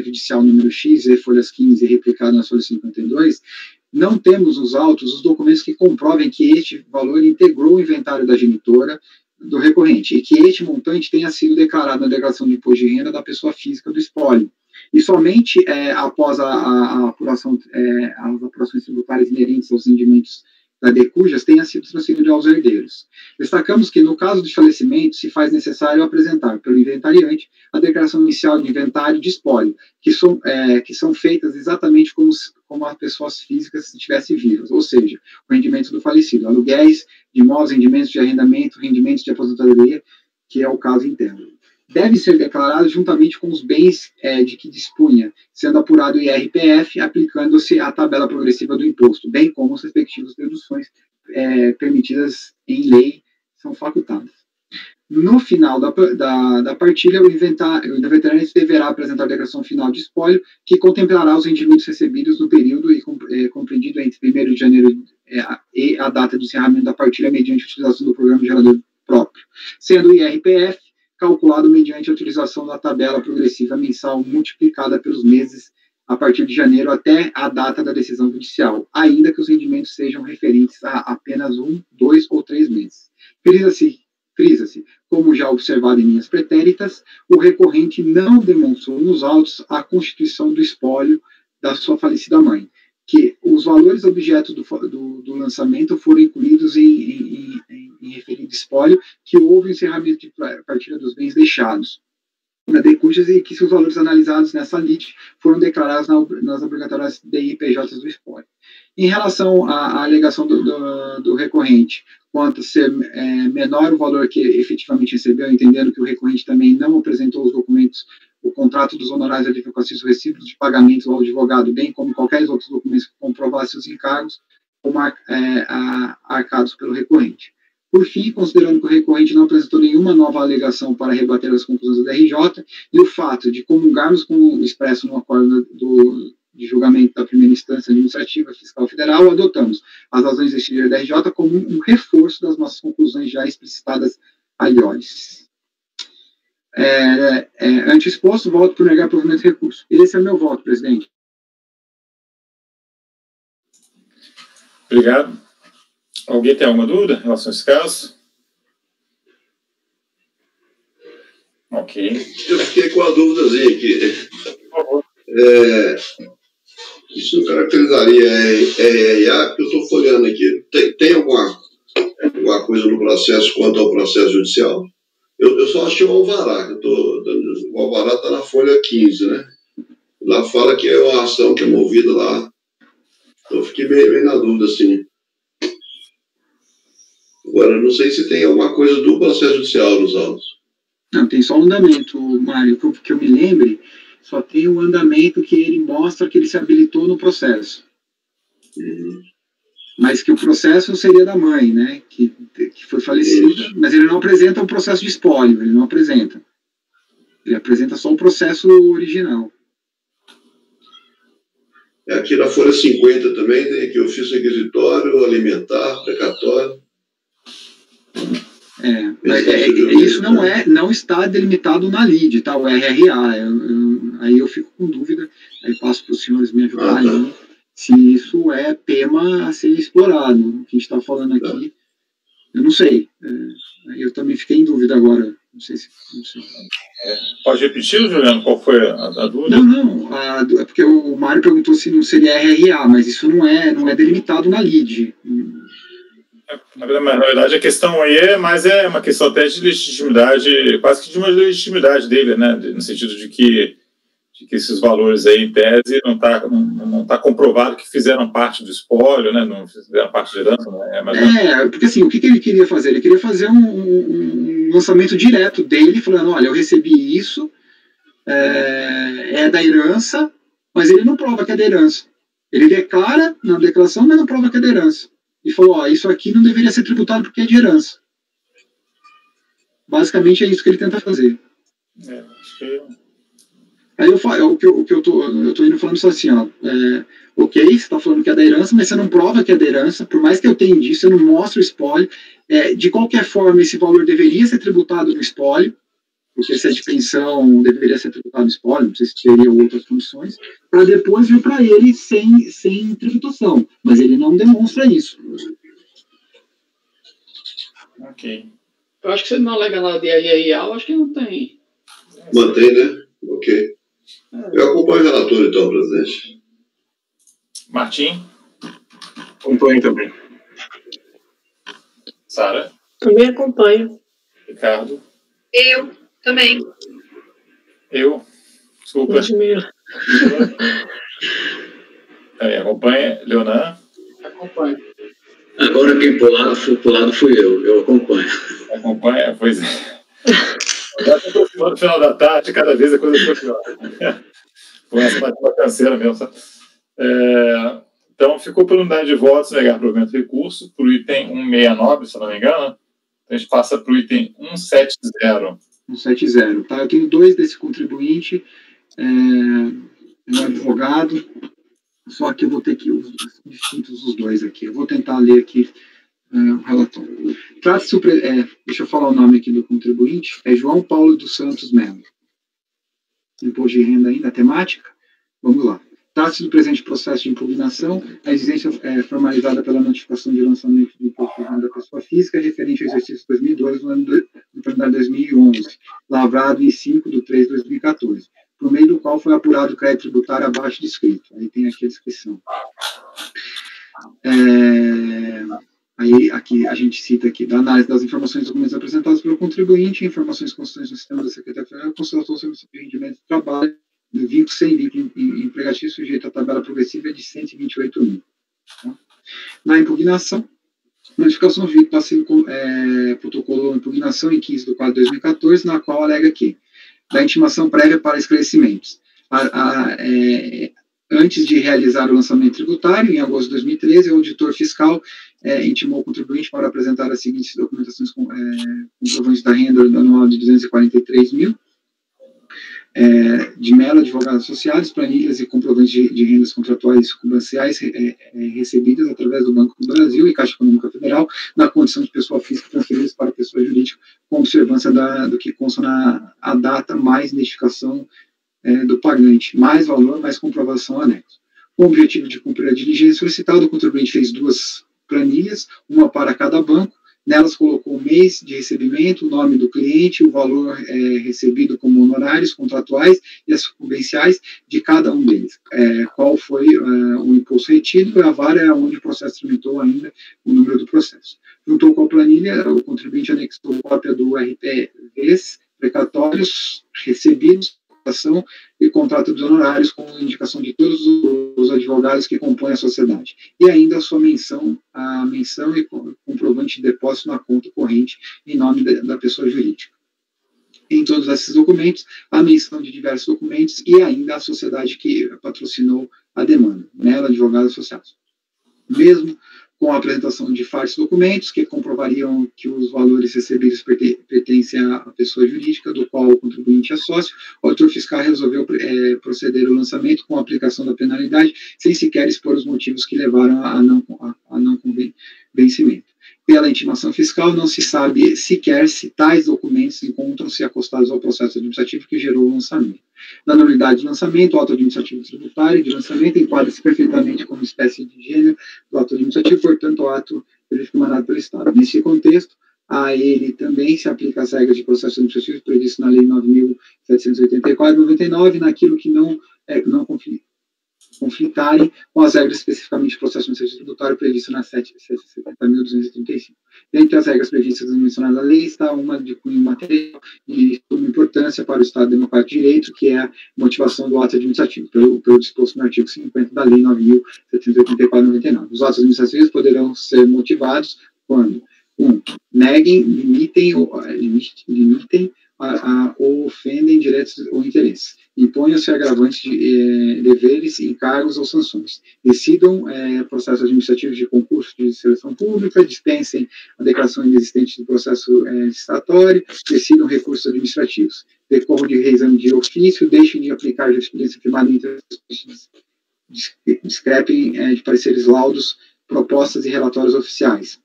judicial número X, folhas 15, replicado nas folhas 52, não temos nos autos os documentos que comprovem que este valor integrou o inventário da genitora do recorrente, e que este montante tenha sido declarado na declaração de imposto de renda da pessoa física do espólio. E somente após as apurações tributárias inerentes aos rendimentos da DECUJAS tenha sido transferido aos herdeiros. Destacamos que, no caso de falecimento, se faz necessário apresentar pelo inventariante a declaração inicial de inventário de espólio, que são feitas exatamente como as pessoas físicas se estivessem vivas, ou seja, o rendimento do falecido, aluguéis de imóveis, rendimentos de arrendamento, rendimentos de aposentadoria, que é o caso interno. deve ser declarado juntamente com os bens de que dispunha, sendo apurado o IRPF, aplicando-se a tabela progressiva do imposto, bem como as respectivas deduções permitidas em lei são facultadas. No final da partilha, o inventário deverá apresentar a declaração final de espólio, que contemplará os rendimentos recebidos no período e compreendido entre 1º de janeiro e a data de encerramento da partilha mediante a utilização do programa gerador próprio, sendo o IRPF calculado mediante a utilização da tabela progressiva mensal multiplicada pelos meses a partir de janeiro até a data da decisão judicial, ainda que os rendimentos sejam referentes a apenas 1, 2 ou 3 meses. Frisa-se, como já observado em linhas pretéritas, o recorrente não demonstrou nos autos a constituição do espólio da sua falecida mãe, que os valores objeto do lançamento foram incluídos em referido espólio, que houve o encerramento de partilha dos bens deixados na decúrdias e que seus valores analisados nessa lide foram declarados nas obrigatórias DIPJs do espólio. Em relação à alegação do recorrente, quanto a ser menor o valor que efetivamente recebeu, entendendo que o recorrente também não apresentou os documentos, o contrato dos honorários de advocacia, os recibos de pagamento ao advogado, bem como qualquer outros documentos que comprovassem os encargos, como arcados pelo recorrente. Por fim, considerando que o recorrente não apresentou nenhuma nova alegação para rebater as conclusões da RJ, e o fato de comungarmos com o expresso no acordo de julgamento da primeira instância administrativa fiscal federal, adotamos as razões deste da RJ como um reforço das nossas conclusões já explicitadas aliores. Ante exposto, voto por negar provimento de recurso. Esse é o meu voto, presidente. Obrigado. Alguém tem alguma dúvida em relação a esse caso? Ok. Eu fiquei com a dúvidazinha aqui. Por favor. Isso não caracterizaria RRA, porque eu estou folheando aqui. Tem alguma coisa no processo quanto ao processo judicial? Eu só achei o alvará. O alvará está na folha 15, né? Lá fala que é uma ação que é movida lá. Então eu fiquei bem na dúvida, assim. Agora, não sei se tem alguma coisa do processo judicial nos autos. Não, tem só o andamento, Mário, que eu me lembre, só tem o andamento que ele mostra que ele se habilitou no processo. Uhum. Mas que o processo seria da mãe, né, que foi falecida, isso. Mas ele não apresenta o processo de espólio, ele não apresenta. Ele apresenta só o processo original. Aqui na folha 50 também tem aqui ofício requisitório, alimentar, precatório. Isso não está delimitado na LID, tá? O RRA. Aí eu fico com dúvida, aí passo para os senhores me ajudarem se isso é tema a ser explorado. O que a gente está falando aqui, eu não sei. Aí eu também fiquei em dúvida agora. Não sei. Pode repetir, Juliano, qual foi a dúvida? Não. É porque o Mário perguntou se não seria RRA, mas isso não é delimitado na LID. Na verdade, a questão aí é uma questão até de legitimidade, quase que de uma legitimidade dele, né? No sentido de que esses valores aí, em tese, não tá comprovado que fizeram parte do espólio, né? Não fizeram parte de herança, né? Porque assim, o que ele queria fazer? Ele queria fazer um lançamento direto dele, falando, olha, eu recebi isso, é da herança, mas ele não prova que é da herança. Ele declara na declaração, mas não prova que é da herança. E falou, isso aqui não deveria ser tributado porque é de herança. Basicamente é isso que ele tenta fazer. Acho que... Aí o que eu tô indo falando só assim, ok, você está falando que é da herança, mas você não prova que é da herança, por mais que eu tenha indício, você não mostra o espólio. De qualquer forma, esse valor deveria ser tributado no espólio, porque se é de pensão, deveria ser tributado no espólio, não sei se teria outras condições, para depois vir para ele sem tributação. Mas ele não demonstra isso. Ok. Eu acho que você não alega nada de RRA, eu acho que não tem. Mantém, né? Ok. Eu acompanho o relator, então, presidente. Martim? Acompanho também. Sara? Também acompanho. Ricardo? Eu também. Eu? Desculpa. Também acompanha. Leonan? Acompanho. Agora quem pro lado fui eu acompanho. Acompanha, pois é. Já está aproximando o final da tarde, cada vez a coisa fica pior. Começa a uma canseira mesmo, sabe? Então, ficou por unidade de votos negar provimento de recurso para o item 169, se eu não me engano. Então, a gente passa para o item 170. 170, tá? Eu tenho dois desse contribuinte, um advogado, só que eu vou ter que os distintos os dois aqui. Eu vou tentar ler aqui o relatório. Deixa eu falar o nome aqui do contribuinte. É João Paulo dos Santos Melo. Imposto de renda ainda, temática. Vamos lá. Trata-se do presente processo de impugnação. A exigência é formalizada pela notificação de lançamento do imposto de renda da pessoa física referente ao exercício 2012 no ano do calendário 2011, lavrado em 5/3/2014, por meio do qual foi apurado o crédito tributário abaixo descrito. Aí tem aqui a descrição. Aí, aqui, a gente cita aqui, da análise das informações e documentos apresentados pelo contribuinte, informações constantes no sistema da Secretaria Federal, constatou sobre o rendimento de trabalho do vínculo sem vínculo empregatício sujeito à tabela progressiva de 128 mil. Tá? Na impugnação, notificação jurídica protocolou impugnação em 15/4/2014, na qual alega que da intimação prévia para esclarecimentos. Antes de realizar o lançamento tributário, em agosto de 2013, o auditor fiscal intimou o contribuinte para apresentar as seguintes documentações comprovantes da renda anual de 243 mil, de Mello Advogados Associados, planilhas e comprovantes de rendas contratuais e sucumbenciais recebidas através do Banco do Brasil e Caixa Econômica Federal, na condição de pessoa física transferidas para pessoa jurídica, com observância do que consta a data mais identificação do pagante, mais valor, mais comprovação anexo. Com o objetivo de cumprir a diligência solicitada, o contribuinte fez duas planilhas, uma para cada banco. Nelas colocou o mês de recebimento, o nome do cliente, o valor recebido como honorários contratuais e as sucumbenciais de cada um deles. Qual foi o imposto retido, e a vara é onde o processo tramitou ainda o número do processo. Juntou com a planilha, o contribuinte anexou cópia do RPVs, precatórios recebidos, e contrato dos honorários com indicação de todos os advogados que compõem a sociedade. E ainda a menção e comprovante de depósito na conta corrente em nome da pessoa jurídica. Em todos esses documentos, a menção de diversos documentos e ainda a sociedade que patrocinou a demanda, Mello Advogados Associados. Mesmo com a apresentação de fartos documentos que comprovariam que os valores recebidos pertencem à pessoa jurídica, do qual o contribuinte é sócio, o auditor fiscal resolveu proceder ao lançamento com a aplicação da penalidade, sem sequer expor os motivos que levaram a não convencimento. Pela intimação fiscal, não se sabe sequer se tais documentos encontram-se acostados ao processo administrativo que gerou o lançamento. Na nulidade de lançamento, o ato administrativo tributário de lançamento enquadra-se perfeitamente como espécie de gênero do ato administrativo, portanto, o ato jurídico emanado pelo Estado. Nesse contexto, a ele também se aplica as regras de processo administrativo previstas na Lei 9.784/99, naquilo que não conflitarem com as regras especificamente de processo administrativo tributário previstas na 770.235. Dentre as regras previstas mencionadas na lei está uma de cunho material e de importância para o Estado Democrático de Direito, que é a motivação do ato administrativo, pelo disposto no artigo 50 da Lei 9.784/99. Os atos administrativos poderão ser motivados quando 1. Neguem, limitem ou ofendem direitos ou interesses. Imponham-se agravantes de deveres, encargos ou sanções. Decidam processos administrativos de concurso de seleção pública, dispensem a declaração inexistente do processo licitatório, decidam recursos administrativos. Decorram de reexame de ofício, deixem de aplicar a jurisprudência firmada entre discrepem de pareceres, laudos, propostas e relatórios oficiais.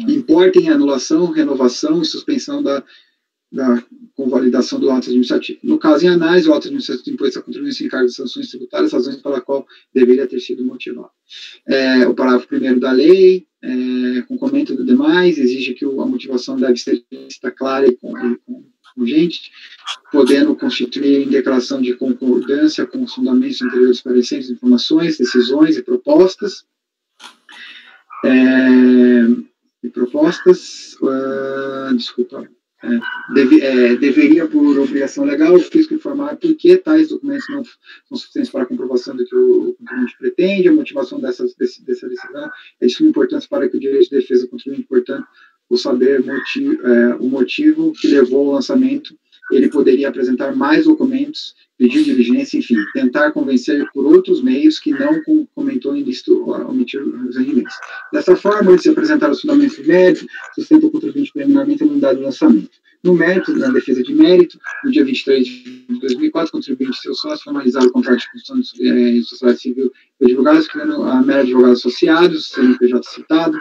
Importem a anulação, renovação e suspensão da convalidação do ato administrativo. No caso em análise, o ato administrativo impôs a contribuição em cargos de sanções tributárias, razões pela qual deveria ter sido motivado. O parágrafo 1º da lei, com comentário do demais, exige que a motivação deve ser clara e congente, podendo constituir em declaração de concordância com os fundamentos anteriores parecentes, informações, decisões e propostas. Deveria, por obrigação legal, o fisco informar por que tais documentos não são suficientes para a comprovação do que o contribuinte pretende, a motivação dessa decisão é de suma importância para que o direito de defesa do contribuinte, portanto, o saber o motivo que levou ao lançamento ele poderia apresentar mais documentos, pedir diligência, enfim, tentar convencer por outros meios que não comentou em lícito omitir os rendimentos. Dessa forma, antes de apresentar os fundamentos do mérito, sustenta o contribuinte preliminarmente a nulidade do lançamento. No mérito, na defesa de mérito, no dia 23 de 2004, o contribuinte e seu sócio formalizaram o contrato de construção de sociedade civil de advogados, criando a mera advogados associados, CNPJ citado.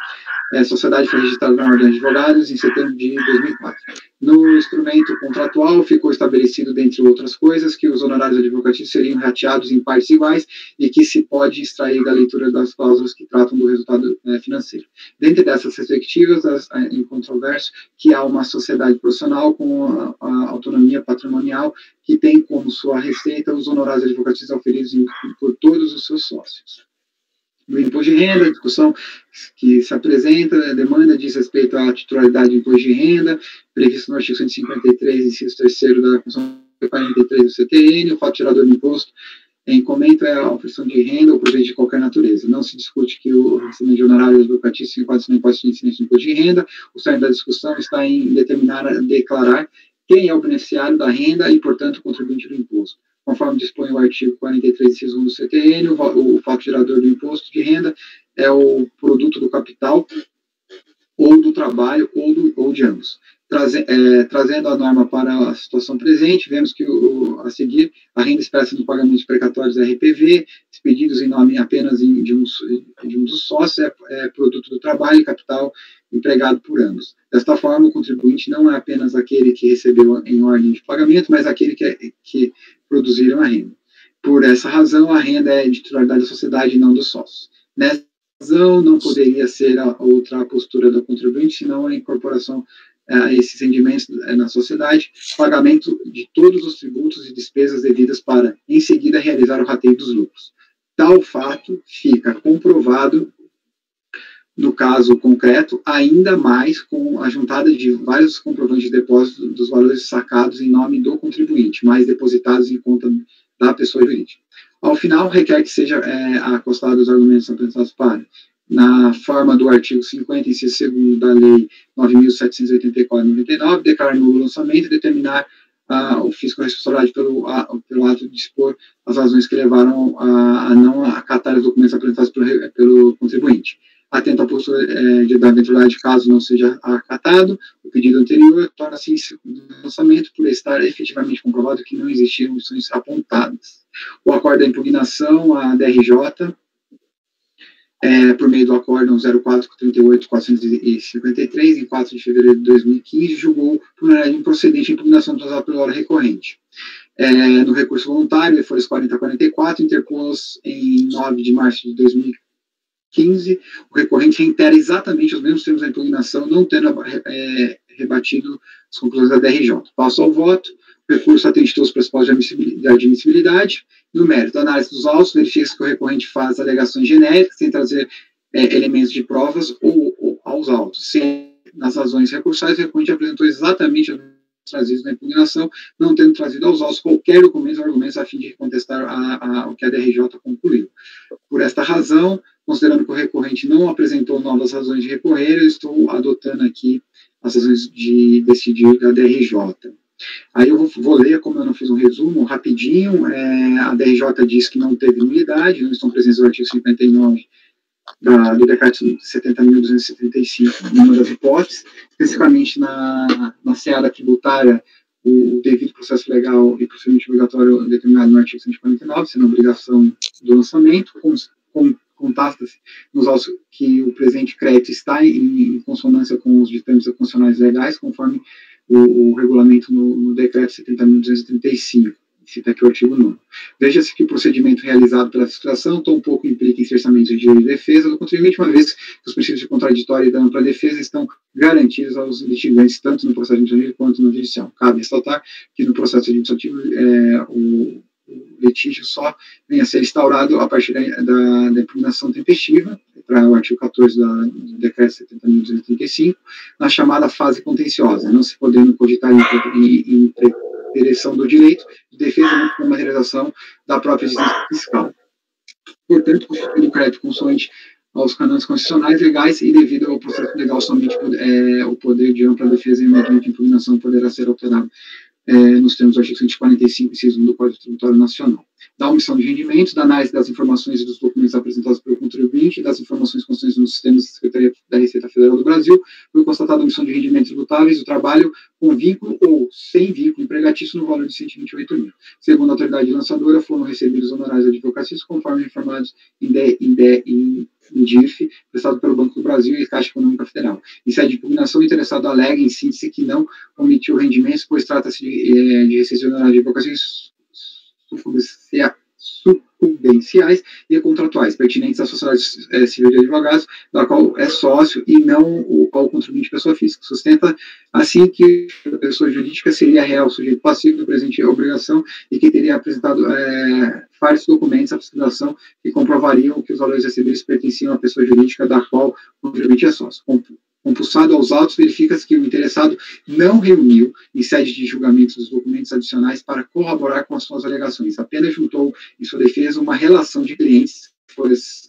A sociedade foi registrada na Ordem de Advogados em setembro de 2004. No instrumento contratual, ficou estabelecido, dentre outras coisas, que os honorários advocatícios seriam rateados em partes iguais e que se pode extrair da leitura das cláusulas que tratam do resultado financeiro. Dentre dessas perspectivas, incontroverso que há uma sociedade profissional com a autonomia patrimonial que tem como sua receita os honorários advocatícios oferidos por todos os seus sócios. No imposto de renda, a discussão que se apresenta, a demanda diz respeito à titularidade do imposto de renda, previsto no artigo 153, inciso 3º da Constituição 43 do CTN, o fato tirador do imposto em comento é a oferção de renda ou proveito de qualquer natureza. Não se discute que o recebimento de honorários advocatícios enquadra no imposto de incidência do imposto de renda. O cerne da discussão está em declarar quem é o beneficiário da renda e, portanto, o contribuinte do imposto. Conforme dispõe o artigo 43, inciso 1 do CTN, o fato gerador do imposto de renda é o produto do capital, ou do trabalho, ou de ambos. Trazendo a norma para a situação presente, vemos que, a seguir, a renda expressa no pagamento de precatórios RPV, expedidos em nome apenas de um dos sócios, é produto do trabalho e capital empregado por ambos. Desta forma, o contribuinte não é apenas aquele que recebeu em ordem de pagamento, mas aquele que produziram a renda. Por essa razão, a renda é de titularidade da sociedade e não dos sócios. Nessa razão, não poderia ser outra postura do contribuinte, senão a incorporação a esses rendimentos na sociedade, pagamento de todos os tributos e despesas devidas para, em seguida, realizar o rateio dos lucros. Tal fato fica comprovado no caso concreto, ainda mais com a juntada de vários comprovantes de depósito dos valores sacados em nome do contribuinte, mais depositados em conta da pessoa jurídica. Ao final, requer que seja acostado os argumentos apresentados para, na forma do artigo 50, inciso 2º da Lei 9.784/99, declarar nulo o lançamento e determinar o fisco responsabilidade pelo ato de dispor as razões que levaram a não acatar os documentos apresentados pelo contribuinte. Atento à postura da eventualidade de caso não seja acatado, o pedido anterior torna-se inseguro do lançamento por estar efetivamente comprovado que não existiram opções apontadas. O acordo da impugnação, a DRJ, por meio do acórdão 0438-453, em 4 de fevereiro de 2015, julgou por unanimidade improcedente a impugnação total pela hora recorrente. No recurso voluntário, folhas 40 a 44, interpôs em 9 de março de 2015, o recorrente reitera exatamente os mesmos termos da impugnação, não tendo rebatido as conclusões da DRJ. Passo ao voto. O recurso atende todos os pressupostos de admissibilidade. No mérito da análise dos autos, verifica-se que o recorrente faz alegações genéricas, sem trazer elementos de provas ou aos autos. Nas razões recursais, o recorrente apresentou exatamente os trazidos na impugnação, não tendo trazido aos autos qualquer documento ou argumentos a fim de contestar o que a DRJ concluiu. Por esta razão, considerando que o recorrente não apresentou novas razões de recorrer, eu estou adotando aqui as razões de decidir da DRJ. Aí eu vou ler, como eu não fiz um resumo, rapidinho. A DRJ diz que não teve nulidade, não estão presentes no artigo 59 do decreto 70.275, numa das hipóteses, especificamente na seara tributária, o devido processo legal e procedimento obrigatório determinado no artigo 149, sendo obrigação do lançamento, constata-se nos autos que o presente crédito está em consonância com os ditames constitucionais legais, conforme o regulamento no decreto 70.235, cita aqui o artigo 9. Veja-se que o procedimento realizado pela fiscalização tampouco implica incerçamento de direito de defesa do contribuinte, uma vez que os princípios de contraditório e da ampla defesa estão garantidos aos litigantes, tanto no processo administrativo quanto no judicial. Cabe ressaltar que no processo administrativo o litígio só vem a ser instaurado a partir da impugnação tempestiva, para o artigo 14 do decreto 70.235, na chamada fase contenciosa, não se podendo cogitar interpretação do direito de defesa com a materialização da própria existência fiscal. Portanto, constituindo o crédito consoante aos cânones constitucionais legais e devido ao processo legal, somente o poder de ampla defesa e mediante impugnação poderá ser alterado nos termos do artigo 145, inciso 1 do Código Tributário Nacional. Da omissão de rendimentos, da análise das informações e dos documentos apresentados pelo contribuinte, das informações constantes nos sistemas da Secretaria da Receita Federal do Brasil, foi constatada a omissão de rendimentos tributáveis do trabalho com vínculo ou sem vínculo empregatício no valor de 128 mil. Segundo a autoridade lançadora, foram recebidos honorários advocatícios conforme informados em DIF, prestado pelo Banco do Brasil e Caixa Econômica Federal. Em sede de impugnação, o interessado alega, em síntese, que não omitiu rendimentos, pois trata-se de receber honorários de advocatícios sucumbenciais e contratuais, pertinentes à sociedade civil de advogados, da qual é sócio, e não ao contribuinte pessoa física. Sustenta, assim, que a pessoa jurídica seria real sujeito passivo do presente obrigação e que teria apresentado vários documentos à fiscalização que comprovariam que os valores recebidos pertenciam à pessoa jurídica da qual o contribuinte é sócio. Compulsado aos autos, verifica-se que o interessado não reuniu, em sede de julgamento dos documentos adicionais, para corroborar com as suas alegações. Apenas juntou, em sua defesa, uma relação de clientes, folhas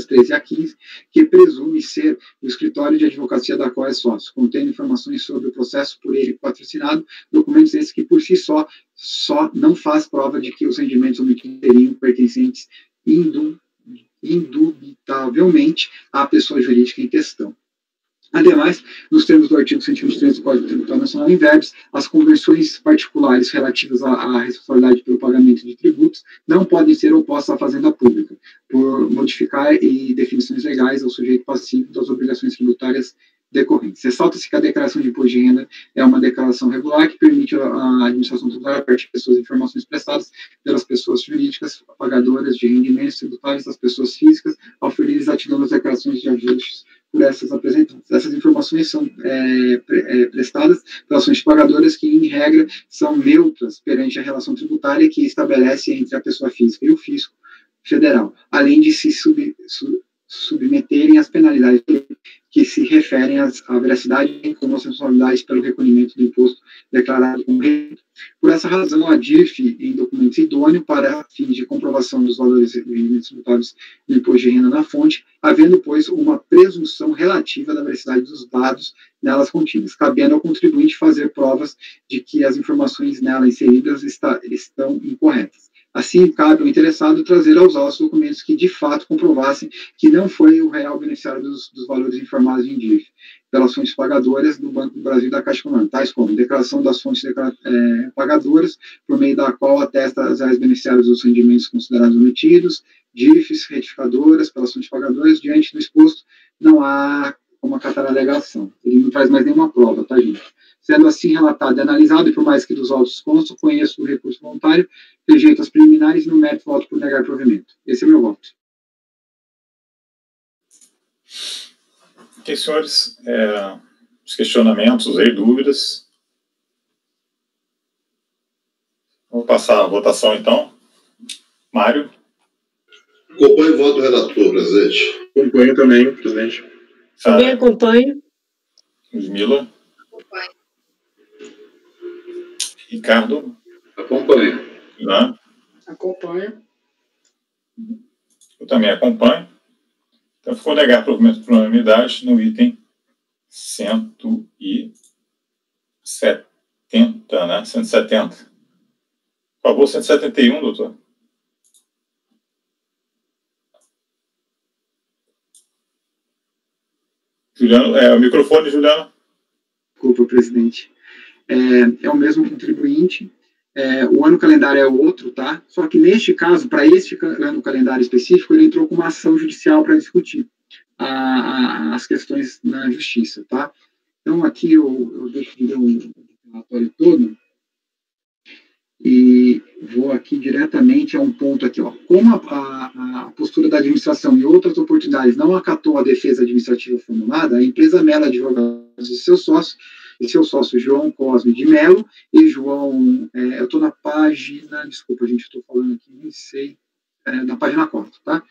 13 a 15, que presume ser o escritório de advocacia da qual é sócio, contendo informações sobre o processo por ele patrocinado, documentos esses que, por si só não faz prova de que os rendimentos omitidos seriam pertencentes indubitavelmente à pessoa jurídica em questão. Ademais, nos termos do artigo 123 do Código Tributário Nacional, em verbos, as convenções particulares relativas à responsabilidade pelo pagamento de tributos não podem ser opostas à fazenda pública, por modificar e definições legais ao sujeito passivo das obrigações tributárias decorrentes. Ressalta-se que a declaração de imposto de renda é uma declaração regular que permite à administração tributária, a partir de pessoas, informações prestadas pelas pessoas jurídicas pagadoras de rendimentos tributários das pessoas físicas, oferir exatidão das declarações de ajustes por essas apresentadas. Essas informações são prestadas pelas fontes pagadoras que, em regra, são neutras perante a relação tributária que estabelece entre a pessoa física e o fisco federal, além de se submeterem às penalidades que se referem à veracidade como as responsabilidades pelo recolhimento do imposto declarado como renda. Por essa razão, a DIF, em documentos idôneos para fins de comprovação dos valores e rendimentos tributáveis do imposto de renda na fonte, havendo, pois, uma presunção relativa da veracidade dos dados nelas contidos, cabendo ao contribuinte fazer provas de que as informações nela inseridas estão incorretas. Assim, cabe ao interessado trazer aos autos documentos que, de fato, comprovassem que não foi o real beneficiário dos valores informados em DIF, pelas fontes pagadoras do Banco do Brasil e da Caixa Econômica, tais como declaração das fontes pagadoras, por meio da qual atesta as reais beneficiárias dos rendimentos considerados omitidos, DIFs, retificadoras, pelas fontes pagadoras. Diante do exposto, não há como acatar a alegação. Ele não traz mais nenhuma prova, tá, gente? Sendo assim relatado e analisado, e por mais que dos autos constam, conheço o recurso voluntário, rejeito as preliminares e no mérito voto por negar provimento. Esse é o meu voto. Ok, senhores, os questionamentos aí, dúvidas? Vou passar a votação, então. Mário? Acompanho o voto do relator, presidente. Acompanho também, presidente. Também acompanho. Ludmila? Acompanho. Ricardo? Acompanho. Ilan? Acompanho. Eu também acompanho. Então, ficou negar provimento por unanimidade no item 170, né? 170. Por favor, 171, doutor. Juliano, o microfone, Juliano. Desculpa, presidente. É o mesmo contribuinte. O ano calendário é outro, tá? Só que neste caso, para este ano calendário específico, ele entrou com uma ação judicial para discutir as questões na justiça, tá? Então, aqui eu deixo de ler o relatório todo e vou aqui diretamente a um ponto aqui, ó. Como a postura da administração e outras oportunidades não acatou a defesa administrativa formulada, a empresa Mello Advogados e seu sócio João Cosme de Mello e João, eu estou na página, desculpa, gente, estou falando aqui, nem sei, na página 4, tá?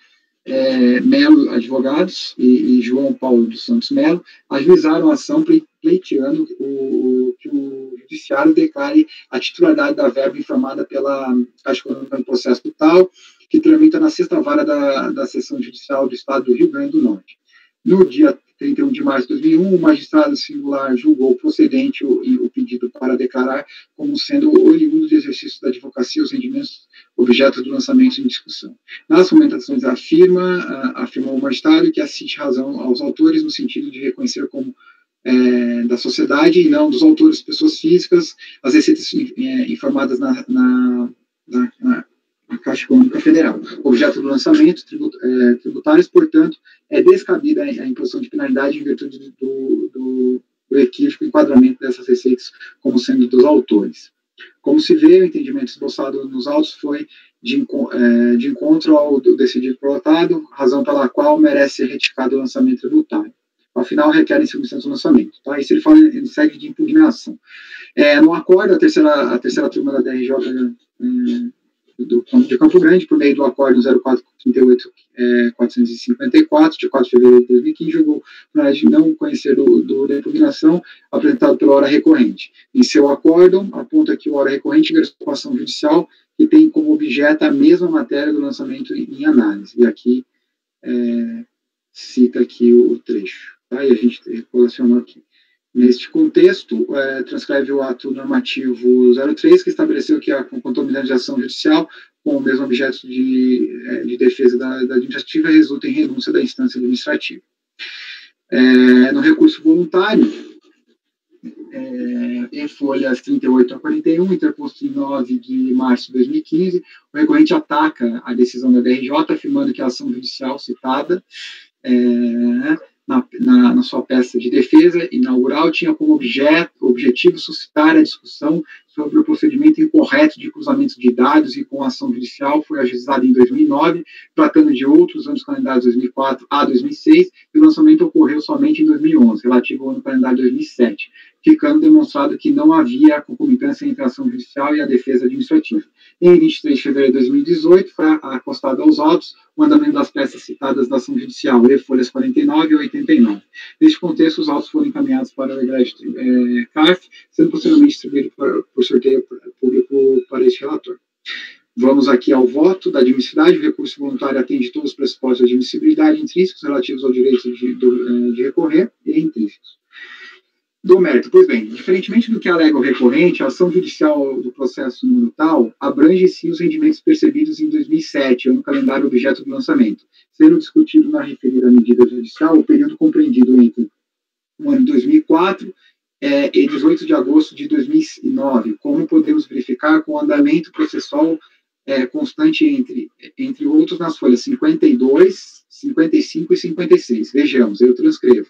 Mello Advogados e João Paulo dos Santos Mello ajuizaram a ação pleiteando que o judiciário declare a titularidade da verba informada pela Caixa Econômica no processo total, que tramita na 6ª Vara da Seção Judicial do Estado do Rio Grande do Norte. No dia 31 de março de 2001, o magistrado singular julgou procedente o pedido para declarar como sendo oriundo do exercício da advocacia os rendimentos objeto do lançamento em discussão. Nas fundamentações afirmou o magistrado que assiste razão aos autores no sentido de reconhecer como da sociedade e não dos autores, pessoas físicas, as receitas informadas na Caixa Econômica Federal. O objeto do lançamento tributários, portanto, é descabida a imposição de penalidade em virtude do equívoco enquadramento dessas receitas como sendo dos autores. Como se vê, o entendimento esboçado nos autos foi de encontro ao decidido prolotado, razão pela qual merece ser reticado o lançamento tributário. Afinal, requerem submissão do lançamento. Tá? Isso ele segue de impugnação. No acordo, a terceira turma da DRJ de Campo Grande, por meio do acordo 0438-454, de 4 de fevereiro de 2015, julgou não conhecer da impugnação apresentado pela hora recorrente. Em seu acordo, aponta que o hora recorrente ingressou com ação judicial que tem como objeto a mesma matéria do lançamento em análise. E aqui cita aqui o trecho. Tá? E a gente relacionou aqui. Neste contexto, transcreve o ato normativo 03, que estabeleceu que a concomitante de ação judicial com o mesmo objeto de defesa da administrativa resulta em renúncia da instância administrativa. No recurso voluntário, em folhas 38 a 41, interposto em 9 de março de 2015, o recorrente ataca a decisão da DRJ, afirmando que a ação judicial citada na sua peça de defesa inaugural tinha como objetivo suscitar a discussão sobre o procedimento incorreto de cruzamento de dados e com a ação judicial foi ajuizada em 2009, tratando de outros anos calendários 2004 a 2006, e o lançamento ocorreu somente em 2011, relativo ao ano calendário 2007, ficando demonstrado que não havia concomitância entre a ação judicial e a defesa administrativa. Em 23 de fevereiro de 2018, foi acostado aos autos o andamento das peças citadas da ação judicial, folhas 49 e 89. Neste contexto, os autos foram encaminhados para o CARF, sendo posteriormente distribuídos por sorteio público para este relator. Vamos aqui ao voto da admissibilidade. O recurso voluntário atende todos os pressupostos de admissibilidade intrínsecos relativos ao direito de recorrer e intrínsecos. Do mérito, pois bem, diferentemente do que alega o recorrente, a ação judicial do processo número tal abrange sim os rendimentos percebidos em 2007, ano calendário objeto do lançamento, sendo discutido na referida medida judicial o período compreendido entre o ano 2004 e 18 de agosto de 2009, como podemos verificar com o andamento processual constante entre outros nas folhas 52, 55 e 56. Vejamos, eu transcrevo.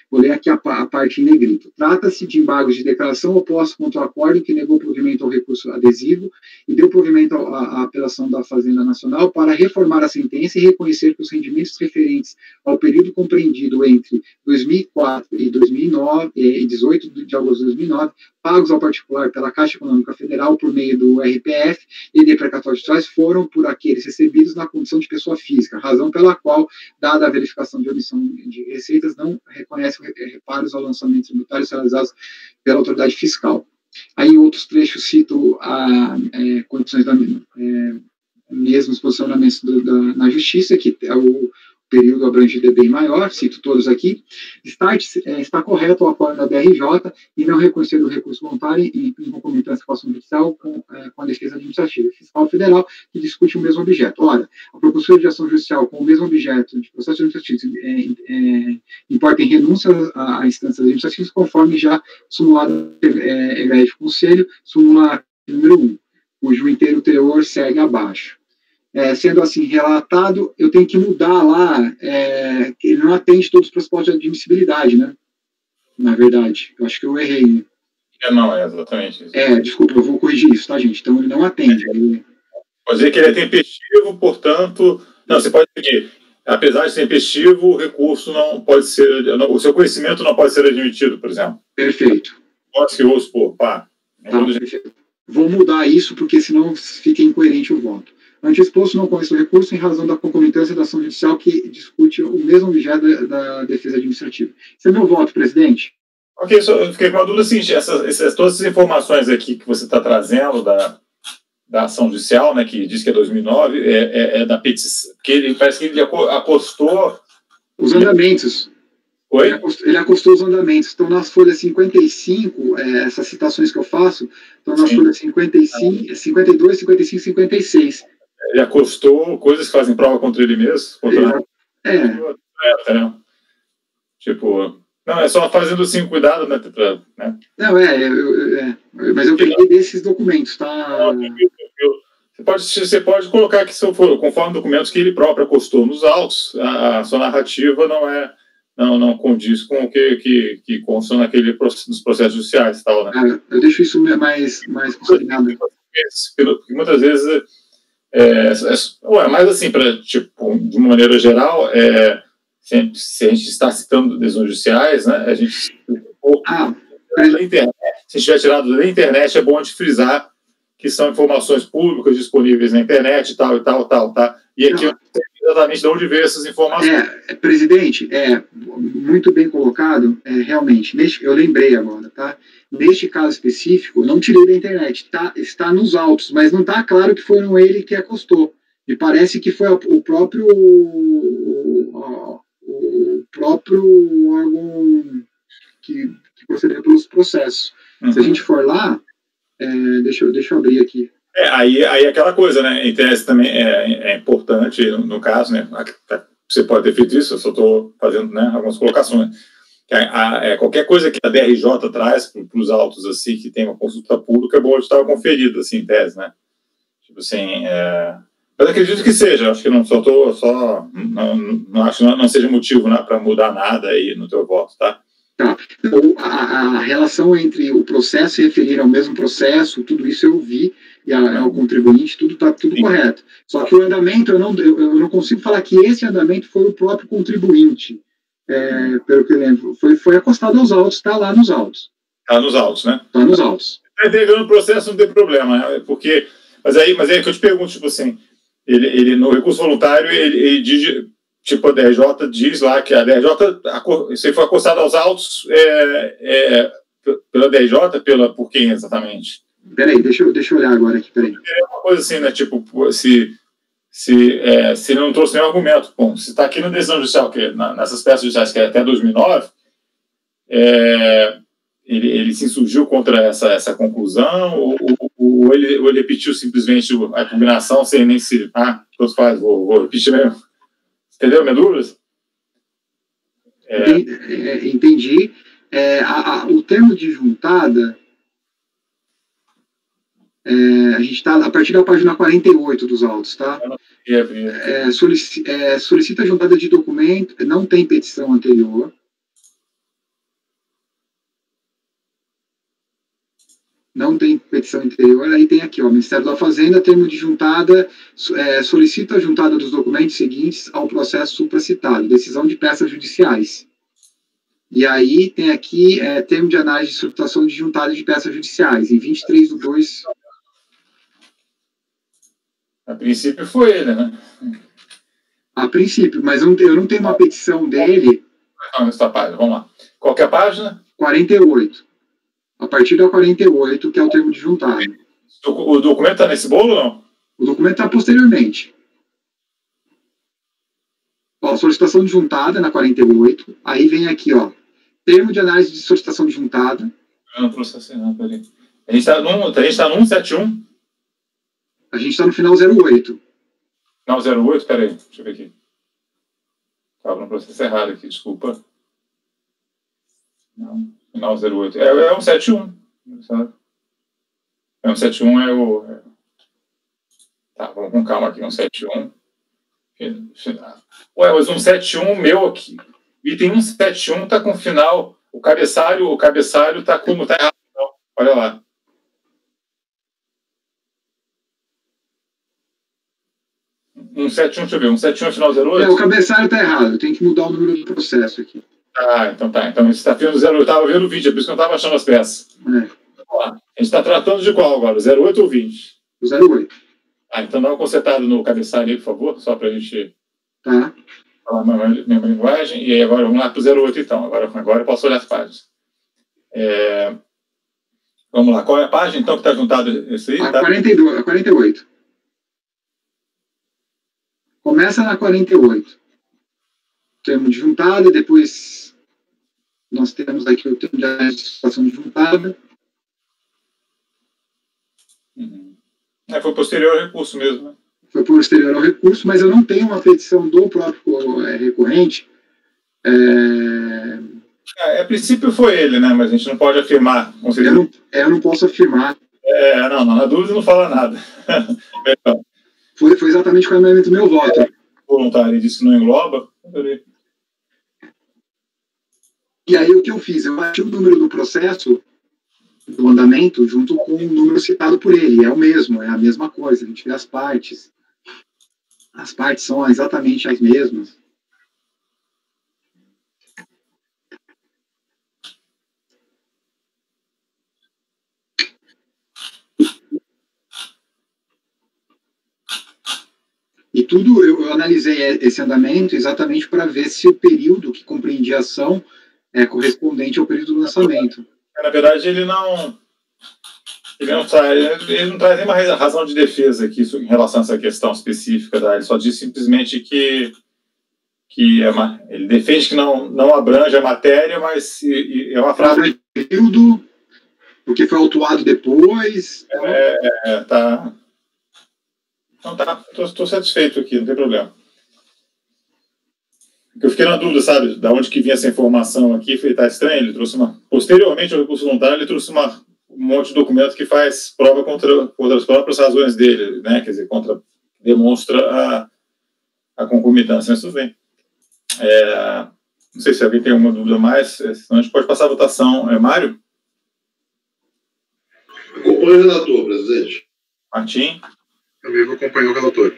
Vou ler aqui a parte em negrito. Trata-se de embargos de declaração oposta contra o acordo que negou provimento ao recurso adesivo e deu provimento à apelação da Fazenda Nacional para reformar a sentença e reconhecer que os rendimentos referentes ao período compreendido entre 2004 e 2009, e 18 de agosto de 2009, pagos ao particular pela Caixa Econômica Federal por meio do RPF e de precatórios judiciais foram por aqueles recebidos na condição de pessoa física, razão pela qual, dada a verificação de omissão de receitas, não reconhece reparos ao lançamento tributários realizados pela autoridade fiscal. Aí em outros trechos cito condições mesmos posicionamentos na justiça, que é o período abrangido é bem maior, cito todos aqui. Está correto o acordo da DRJ e não reconhecer o recurso voluntário em concomitância com a ação judicial com a defesa administrativa fiscal federal, que discute o mesmo objeto. Ora, a propositura de ação judicial com o mesmo objeto de processo administrativo importa em renúncia a instâncias administrativas, conforme já simulado de conselho, súmula número 1, cujo inteiro teor segue abaixo. Sendo assim relatado, eu tenho que mudar lá, que ele não atende todos os pressupostos de admissibilidade, né? Na verdade, eu acho que eu errei. Né? Não, é exatamente isso. Desculpa, eu vou corrigir isso, tá, gente? Então, ele não atende. Pode dizer que ele é tempestivo, portanto... Não, você pode dizer que, apesar de ser tempestivo, o recurso não pode ser... O seu conhecimento não pode ser admitido, por exemplo. Perfeito. Pode ser, vamos supor, perfeito. Vou mudar isso, porque senão fica incoerente o voto. Ante exposto, não conheço o recurso em razão da concomitância da ação judicial que discute o mesmo objeto da defesa administrativa. Esse é meu voto, presidente. Ok, eu fiquei com a dúvida seguinte, todas essas informações aqui que você está trazendo da ação judicial, né, que diz que é 2009, da petição, porque parece que ele acostou... Os andamentos. Oi? Ele acostou os andamentos. Estão nas folhas 55, essas citações que eu faço, estão nas folhas 55, 52, 55 e 56. Ele acostou coisas que fazem prova contra ele mesmo? Né? Tipo, não, é só fazendo assim, cuidado, né? Né? Não, mas eu peguei desses documentos, tá? Você pode colocar que, conforme documentos que ele próprio acostou nos autos, a sua narrativa não condiz com o que consta nos processos judiciais e tal, né? Eu deixo isso mais consignado. Porque muitas vezes mas assim, tipo, de uma maneira geral, se a gente está citando decisões judiciais, né, a gente se tiver tirado da internet, é bom de frisar que são informações públicas disponíveis na internet e tal, tá? E aqui eu não sei exatamente de onde veio essas informações. Presidente, muito bem colocado, realmente, eu lembrei agora, tá? Neste caso específico, eu não tirei da internet, está nos autos, mas não está claro que foram ele que acostou. Me parece que foi o próprio órgão que procedeu pelos processos. Se a gente for lá, deixa eu abrir aqui. Aí aquela coisa, né? Em tese também é importante, no caso, né? Você pode ter feito isso, eu só estou fazendo, né, algumas colocações. Qualquer coisa que a DRJ traz para os autos, assim, que tem uma consulta pública, é bom estar conferido, assim, em tese, né? Tipo assim, mas acredito que seja, acho que não acho que não seja motivo, né, para mudar nada aí no teu voto, tá? A relação entre o processo e referir ao mesmo processo, tudo isso eu vi, e ao contribuinte, tudo está correto. Só que o andamento, eu não consigo falar que esse andamento foi o próprio contribuinte, pelo que eu lembro. Foi acostado aos autos, está lá nos autos. Está nos autos, né? Está nos autos. Está integrando o processo, não tem problema, né? Porque, mas aí que eu te pergunto, tipo assim, ele no recurso voluntário, ele diz... Tipo, a DRJ diz lá que a DRJ, isso foi acostado aos autos pela DRJ, por quem exatamente? Peraí, deixa eu olhar agora aqui, peraí. É uma coisa assim, né, tipo, se ele não trouxe nenhum argumento, bom, se está aqui na decisão judicial, nessas peças judiciais que é até 2009, ele se insurgiu contra essa conclusão, ou ele repetiu simplesmente a combinação sem nem se... Então faz, vou repetir mesmo. Entendeu minha dúvida? Entendi. O termo de juntada, a gente está a partir da página 48 dos autos, tá? Solicita a juntada de documento, não tem petição anterior. Não tem petição anterior, aí tem aqui, Ministério da Fazenda, termo de juntada, solicita a juntada dos documentos seguintes ao processo supracitado, decisão de peças judiciais. E aí tem aqui, termo de análise de solicitação de juntada de peças judiciais, em 23/2. A princípio foi ele, né? A princípio, mas eu não tenho uma petição dele. Nessa página, vamos lá. Qual que é a página? 48. A partir da 48, que é o termo de juntada. O documento está nesse bolo ou não? O documento está posteriormente. Solicitação de juntada na 48. Aí vem aqui, termo de análise de solicitação de juntada. Eu não processei, não, peraí. A gente está no 171? A gente está no final 08. Final 08? Peraí, deixa eu ver aqui. Estava no processo errado aqui, desculpa. Não. Final 08. É 171, sabe? 171 é o... Tá, vamos com calma aqui, 171. Mas 171 meu aqui. Item 171 tá com final. O cabeçalho tá como? Tá errado, não. Olha lá. Deixa eu ver. 171 é final 08? O cabeçalho tá errado. Tem que mudar o número do processo aqui. Então tá. Então você está vendo 08. Eu estava vendo o 20, é por isso que eu não estava achando as peças. A gente está tratando de qual agora? 08 ou 20? O 08. Então dá uma consertada no cabeçalho aí, por favor, só para a gente falar a mesma linguagem. E aí agora vamos lá para o 08, então. Agora eu posso olhar as páginas. Vamos lá. Qual é a página, então, que está juntado esse aí? A 42, a 48. Começa na 48. Termo de juntada, depois Nós temos aqui o termo de análise de situação juntada. Foi posterior ao recurso mesmo, né? Foi posterior ao recurso, mas eu não tenho uma petição do próprio recorrente. A princípio foi ele, né? Mas a gente não pode afirmar. Eu não posso afirmar. Não, na dúvida não fala nada. Foi exatamente com o andamento do meu voto. Voluntário, ele disse que não engloba. E aí o que eu fiz? Eu bati o número do processo, do andamento, junto com o número citado por ele. É o mesmo, é a mesma coisa. A gente vê as partes. As partes são exatamente as mesmas. E tudo, eu analisei esse andamento exatamente para ver se o período que compreendia a ação é correspondente ao período do lançamento. Na verdade, ele não traz nenhuma razão de defesa aqui em relação a essa questão específica. Tá? Ele só diz simplesmente que ele defende que não abrange a matéria, mas é uma frase... Período, o que foi autuado depois... Tá... Então tá, estou satisfeito aqui, não tem problema. Eu fiquei na dúvida, sabe, de onde que vinha essa informação aqui, foi tá estranho, ele trouxe posteriormente ao recurso voluntário, ele trouxe um monte de documento que faz prova contra as próprias razões dele, né, quer dizer, demonstra a concomitância, mas tudo bem. Não sei se alguém tem alguma dúvida mais, senão a gente pode passar a votação. Mário? Acompanho o relator, presidente. Martim? Também vou acompanhar o relator.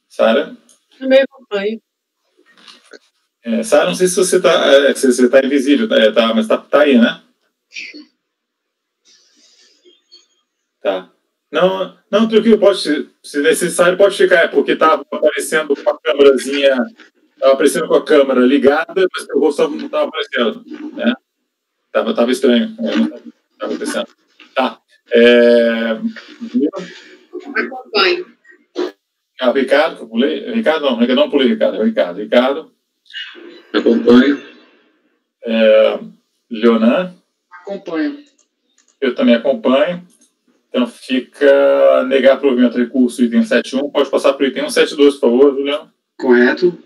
Sara? Também acompanho. Sara, não sei se você está invisível, mas tá aí, né? Tá. Não, tranquilo, se necessário, pode ficar, porque estava aparecendo com a câmerazinha, estava aparecendo com a câmera ligada, mas o rosto não estava aparecendo, né? Tava estranho, não estava acontecendo. Tá. Acompanho. O Ricardo, que eu pulei? Ricardo não pulei, Ricardo. É o Ricardo. Ricardo. Acompanho. Leonan. Acompanho. Eu também acompanho. Então fica negar provimento do recurso item 71. Pode passar para o item 172, por favor, Juliano. Correto.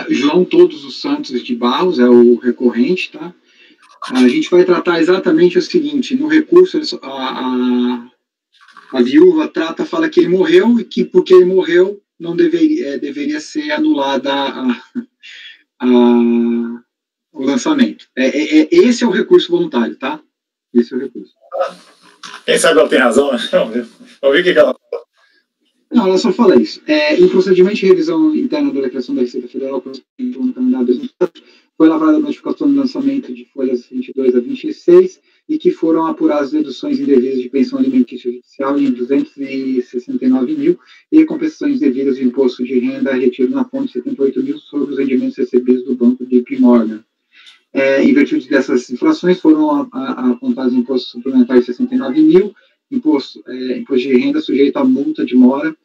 João Todos os Santos de Barros é o recorrente, tá? A gente vai tratar exatamente o seguinte: no recurso, a viúva fala que ele morreu e que porque ele morreu não deveria ser anulada o lançamento. Esse é o recurso voluntário, tá? Esse é o recurso. Quem sabe ela tem razão, né? Vamos ver o que ela fala. Não, ela só fala isso. Em procedimento de revisão interna da declaração da Receita Federal, no calendário 2004, foi lavrada a notificação de lançamento de folhas 22 a 26 e que foram apuradas deduções indevidas de pensão alimentícia judicial em 269 mil e compensações devidas de imposto de renda retiro na fonte 78 mil sobre os rendimentos recebidos do Banco JP Morgan. Em virtude dessas infrações, foram apontados impostos suplementares de 69 mil, imposto de renda sujeito a multa de mora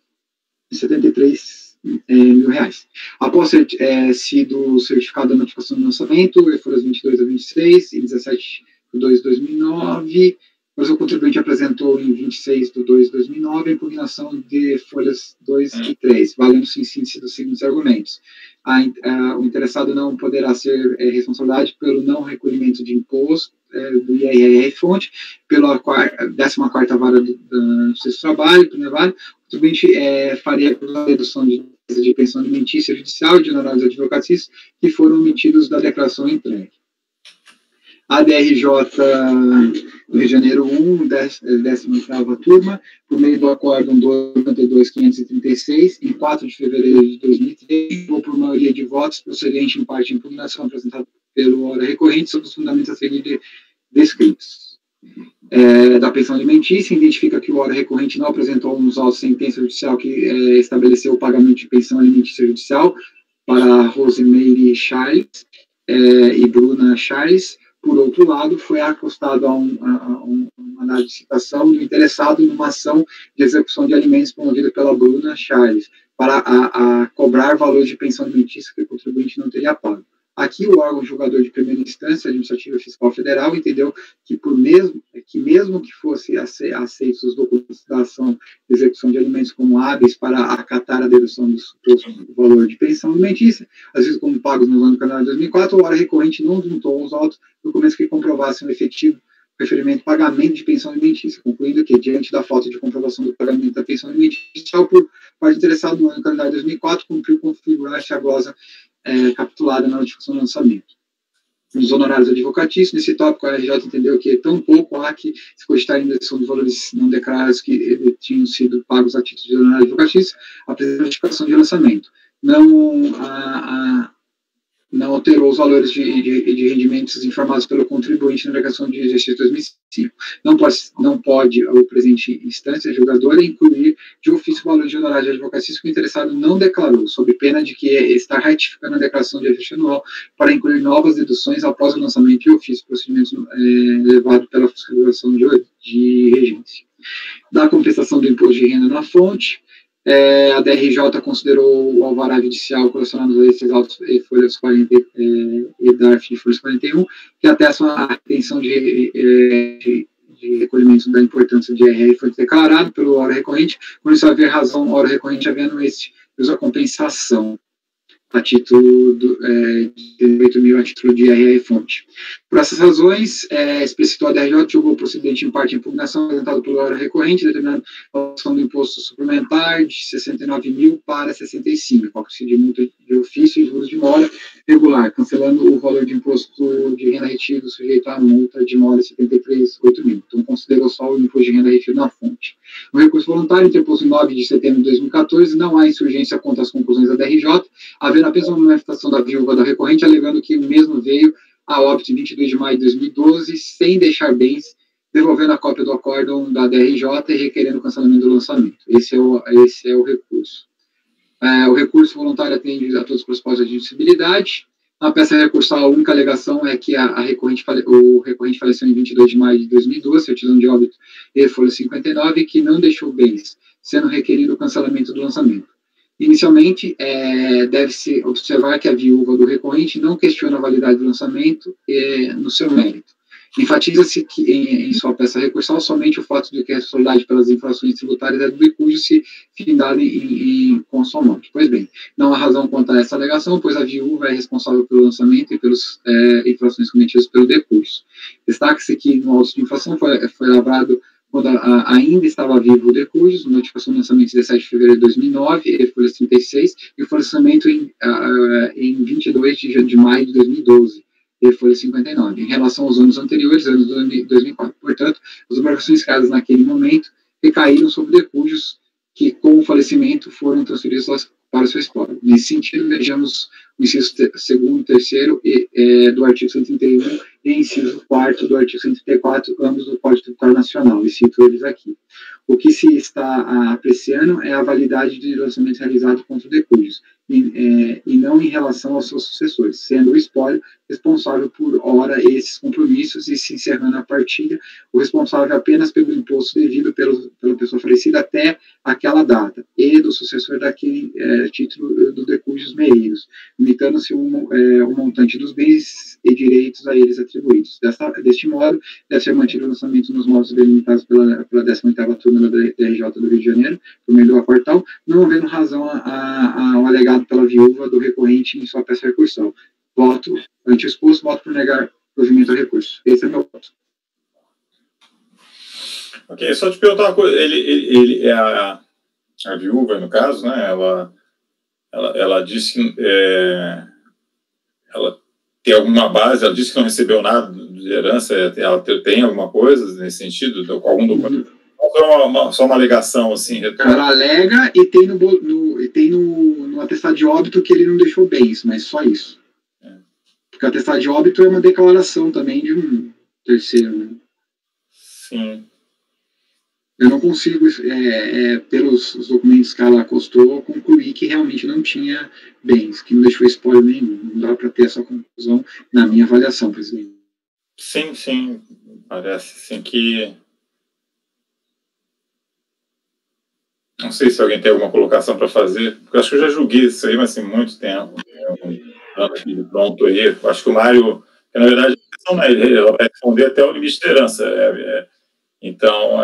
de 73 mil reais. Após ter sido certificada a notificação de lançamento, folhas 22 a 26 e 17 de 2 de 2009, mas o contribuinte apresentou em 26 de 2 de 2009 a impugnação de folhas 2 e 3, valendo-se em síntese dos seguintes argumentos. O interessado não poderá ser responsabilidade pelo não recolhimento de imposto do IRR-fonte, pela 14ª Vara do Justiça do Trabalho, o contribuinte faria a redução de pensão alimentícia judicial e de honorários advocatícios que foram omitidos da declaração entregue. A DRJ do Rio de Janeiro 1, 18ª turma, por meio do Acórdão 292.536, em 4 de fevereiro de 2003, ou por maioria de votos procedente em parte de impugnação apresentada pelo hora recorrente sobre os fundamentos a seguir descritos. Da pensão alimentícia, identifica que o hora recorrente não apresentou nos autos sentença judicial que estabeleceu o pagamento de pensão alimentícia judicial para Rosemary Charles e Bruna Charles. Por outro lado, foi acostado a um mandado de citação do interessado numa ação de execução de alimentos promovida pela Bruna Charles para cobrar valor de pensão alimentícia que o contribuinte não teria pago. Aqui o órgão julgador de primeira instância administrativa fiscal federal entendeu que mesmo que fossem aceitos os documentos da ação de execução de alimentos como hábeis para acatar a dedução do suposto valor de pensão alimentícia, às vezes como pagos no ano do calendário de 2004, a hora recorrente não juntou aos autos documentos que comprovassem o efetivo referimento ao pagamento de pensão alimentícia, concluindo que, diante da falta de comprovação do pagamento da pensão alimentícia, por parte interessado no ano do calendário de 2004, cumpriu configurar-se a glosa capitulada na notificação do lançamento. Nos honorários advocatícios, nesse tópico, a RJ entendeu que tão pouco há que se cogitar a indeção dos valores não declarados que tinham sido pagos a título de honorário advocatício, a notificação de lançamento. Não alterou os valores de rendimentos informados pelo contribuinte na declaração de exercício 2005. Não pode o presente instância julgadora incluir de ofício o valor de honorário de advocacia que o interessado não declarou, sob pena de que está ratificando a declaração de exercício anual para incluir novas deduções após o lançamento de ofício, procedimento levado pela fiscalização de regência. Da compensação do imposto de renda na fonte, a DRJ considerou o alvará judicial correlacionado a esses autos e folhas 40 e DARF de folhas 41, que atestam a retenção de recolhimento da importância de IRR foi declarado pelo hora recorrente, por isso haver razão hora recorrente havendo a compensação a título de 8 mil a título de IRR fonte. Por essas razões, explicitou a DRJ, julgou o procedimento em parte de impugnação apresentado pela hora recorrente, determinando a redução do imposto suplementar de 69 mil para 65, cálculo de multa de ofício e juros de mora regular, cancelando o valor de imposto de renda retido sujeito à multa de mora 73,8 mil. Então, considerou só o imposto de renda retido na fonte. No recurso voluntário, interposto em 9 de setembro de 2014, não há insurgência contra as conclusões da DRJ, havendo apenas uma manifestação da viúva da recorrente, alegando que o mesmo veio a óbito em 22 de maio de 2012, sem deixar bens, devolvendo a cópia do acórdão da DRJ e requerendo o cancelamento do lançamento. Esse é o recurso. O recurso voluntário atende a todas as propostas de admissibilidade. Na peça recursal, a única alegação é que o recorrente faleceu em 22 de maio de 2012, certidão de óbito e folha 59, que não deixou bens, sendo requerido o cancelamento do lançamento. Inicialmente, deve-se observar que a viúva do recorrente não questiona a validade do lançamento no seu mérito. Enfatiza-se que, em sua peça recursal, somente o fato de que a responsabilidade pelas infrações tributárias é do bicujo se findada em consommante. Pois bem, não há razão quanto a essa alegação, pois a viúva é responsável pelo lançamento e pelas infrações cometidas pelo decurso. Destaque-se que no auto de infração foi lavrado quando ainda estava vivo o decurso, notificação do lançamento de 17 de fevereiro de 2009, e folha 36, e o falecimento em 22 de maio de 2012. E folha 59. Em relação aos anos anteriores, anos de 2004. Portanto, as obrigações criadas naquele momento recaíram sobre decujos que, com o falecimento, foram transferidos para o seu espólio. Nesse sentido, vejamos o inciso 2º e 3º do artigo 131 e inciso 4º do artigo 134, ambos do Código Tributário Nacional, e cito eles aqui. O que se está apreciando é a validade de lançamento realizado contra o decujos, e não em relação aos seus sucessores, sendo o espólio responsável por ora esses compromissos e se encerrando a partilha, o responsável apenas pelo imposto devido pela pessoa falecida até aquela data, e do sucessor daquele título do decujos meeiros, limitando-se o montante dos bens e direitos a eles atribuídos. Deste modo, deve ser mantido o lançamento nos modos delimitados pela 18ª turma da DRJ do Rio de Janeiro, por meio do aportal, não havendo razão ao alegado pela viúva do recorrente em sua peça recursal. Voto ante o exposto, voto por negar provimento ao recurso. Esse é meu voto. Ok, só te perguntar uma coisa. Ele é a viúva, no caso, né? Ela disse que ela tem alguma base, ela disse que não recebeu nada de herança, ela tem alguma coisa nesse sentido, algum documento? Só uma alegação, assim. Ela alega e tem no atestado de óbito que ele não deixou bens, mas só isso. Porque o atestado de óbito é uma declaração também de um terceiro, né? Sim. Eu não consigo, pelos documentos que ela acostou, concluir que realmente não tinha bens, que não deixou espólio nenhum. Não dá para ter essa conclusão na minha avaliação, presidente. Sim. Parece assim que... Não sei se alguém tem alguma colocação para fazer, porque eu acho que eu já julguei isso aí, mas assim, muito tempo. aqui de pronto aí. Acho que o Mário, que, na verdade, ela vai responder até o limite de herança. Então,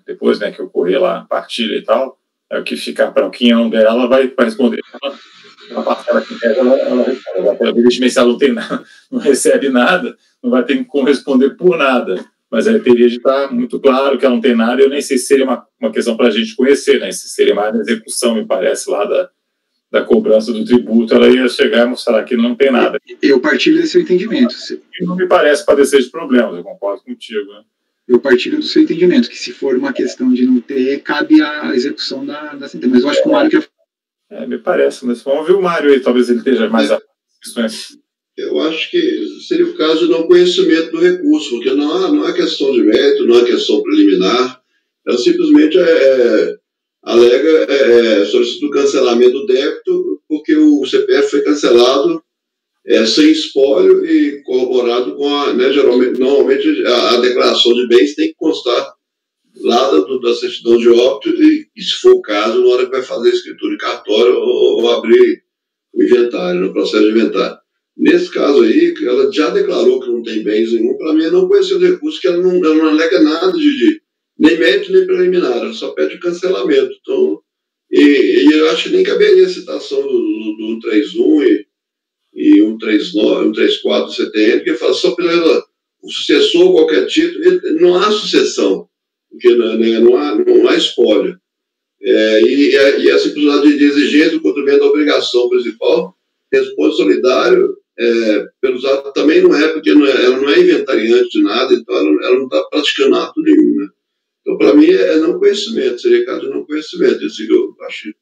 depois, né, que ocorrer lá, partilha e tal, o que ficar para o quinhão dela vai responder. A parcela que ela responde. Agora, evidentemente, se ela não recebe nada, não vai ter como responder por nada. Mas aí teria de estar muito claro que ela não tem nada. Eu nem sei se seria uma questão para a gente conhecer, né? Se seria mais a execução, me parece, lá da cobrança do tributo, ela ia chegar e mostrar que não tem nada. Eu partilho desse seu entendimento. Não me parece padecer de problemas, eu concordo contigo, né? Eu partilho do seu entendimento, que se for uma questão de não ter, cabe a execução da sentença. Mas eu acho que o Mário quer... me parece, mas vamos ver o Mário aí, talvez ele esteja mais a questões. Eu acho que seria o caso de não conhecimento do recurso, porque não é questão de mérito, não é questão preliminar, ela simplesmente solicita o cancelamento do débito, porque o CPF foi cancelado sem espólio e corroborado com normalmente a declaração de bens tem que constar lá da certidão de óbito e, se for o caso, na hora que vai fazer a escritura de cartório ou abrir o inventário, no processo de inventário. Nesse caso aí, ela já declarou que não tem bens nenhum, para mim, não conhecer o recurso, que ela não alega nada de nem mérito nem preliminar, ela só pede o cancelamento. Então, e eu acho que nem caberia a citação do 31 e 139, 134 do CTN, porque fala só pelo sucessor, qualquer título, não há sucessão, porque não há espólio. E a simplicidade de exigência do cumprimento da obrigação principal, responde solidário, pelos atos também não é, porque ela não é inventariante de nada, então ela não está praticando ato nenhum, né? Então, para mim, não conhecimento, seria caso de não conhecimento, isso que eu acho que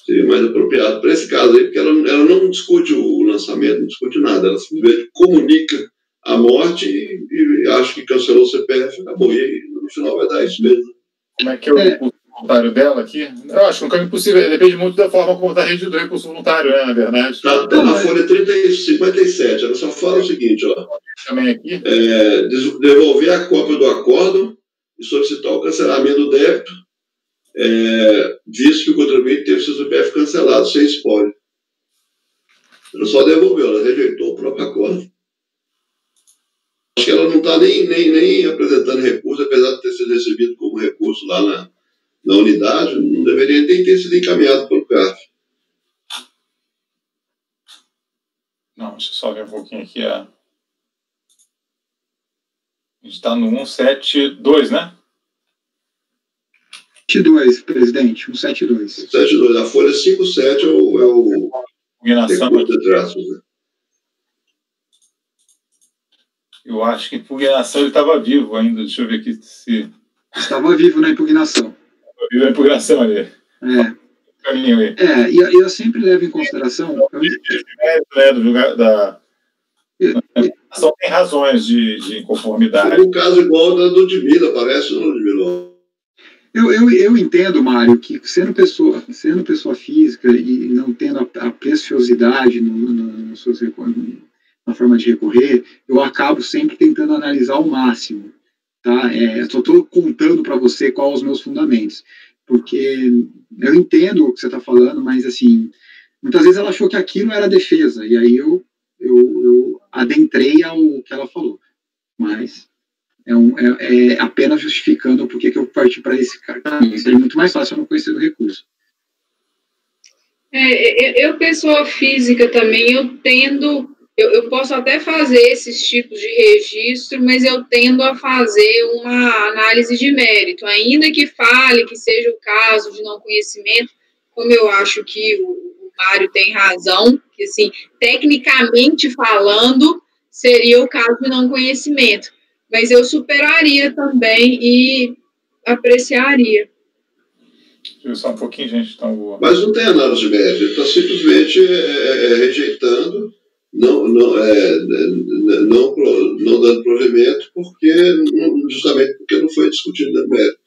seria mais apropriado para esse caso aí, porque ela não discute o lançamento, não discute nada, ela simplesmente comunica a morte e acha que cancelou o CPF, acabou, e no final vai dar isso mesmo. Como é que é o recurso voluntário dela aqui? Eu acho que um caminho possível, depende muito da forma como está regido o recurso voluntário, né, na verdade. Está na folha 57, ela só fala o seguinte, ó, também aqui. Devolver a cópia do acórdão e solicitar o cancelamento do débito, visto que o contribuinte teve seu CPF cancelado, sem espólio. Ela só devolveu, ela rejeitou o próprio acordo. Acho que ela não está nem apresentando recurso, apesar de ter sido recebido como recurso lá na unidade, não deveria nem ter sido encaminhado pelo CARF. Não, deixa eu só ver um pouquinho aqui. A gente está no 172, né? 172, presidente, 172. 172, a folha 57 é o recurso de traços, né? Eu acho que a impugnação ele estava vivo ainda. Deixa eu ver aqui se... Estava vivo na impugnação. Estava vivo na impugnação ali. Caminho aí. E eu sempre levo em consideração... Só tem razões de inconformidade. Foi um caso igual da do Ludmilla, parece, não, Ludmilla? Eu entendo, Mário, que sendo pessoa física e não tendo a preciosidade na forma de recorrer, eu acabo sempre tentando analisar ao máximo, tá? Só estou contando para você quais os meus fundamentos, porque eu entendo o que você está falando, mas assim, muitas vezes ela achou que aquilo era defesa, e aí eu adentrei ao que ela falou, mas é apenas justificando por que eu parti para esse caminho. Seria muito mais fácil eu não conhecer o recurso. Eu, pessoa física também, eu posso até fazer esses tipos de registro, mas eu tendo a fazer uma análise de mérito, ainda que fale que seja o caso de não conhecimento, como eu acho que o Mário tem razão, que assim, tecnicamente falando, seria o caso de não conhecimento, mas eu superaria também e apreciaria. Só um pouquinho, gente. Então, mas não tem análise de mérito, ele está simplesmente rejeitando, não dando provimento, justamente porque não foi discutido no mérito.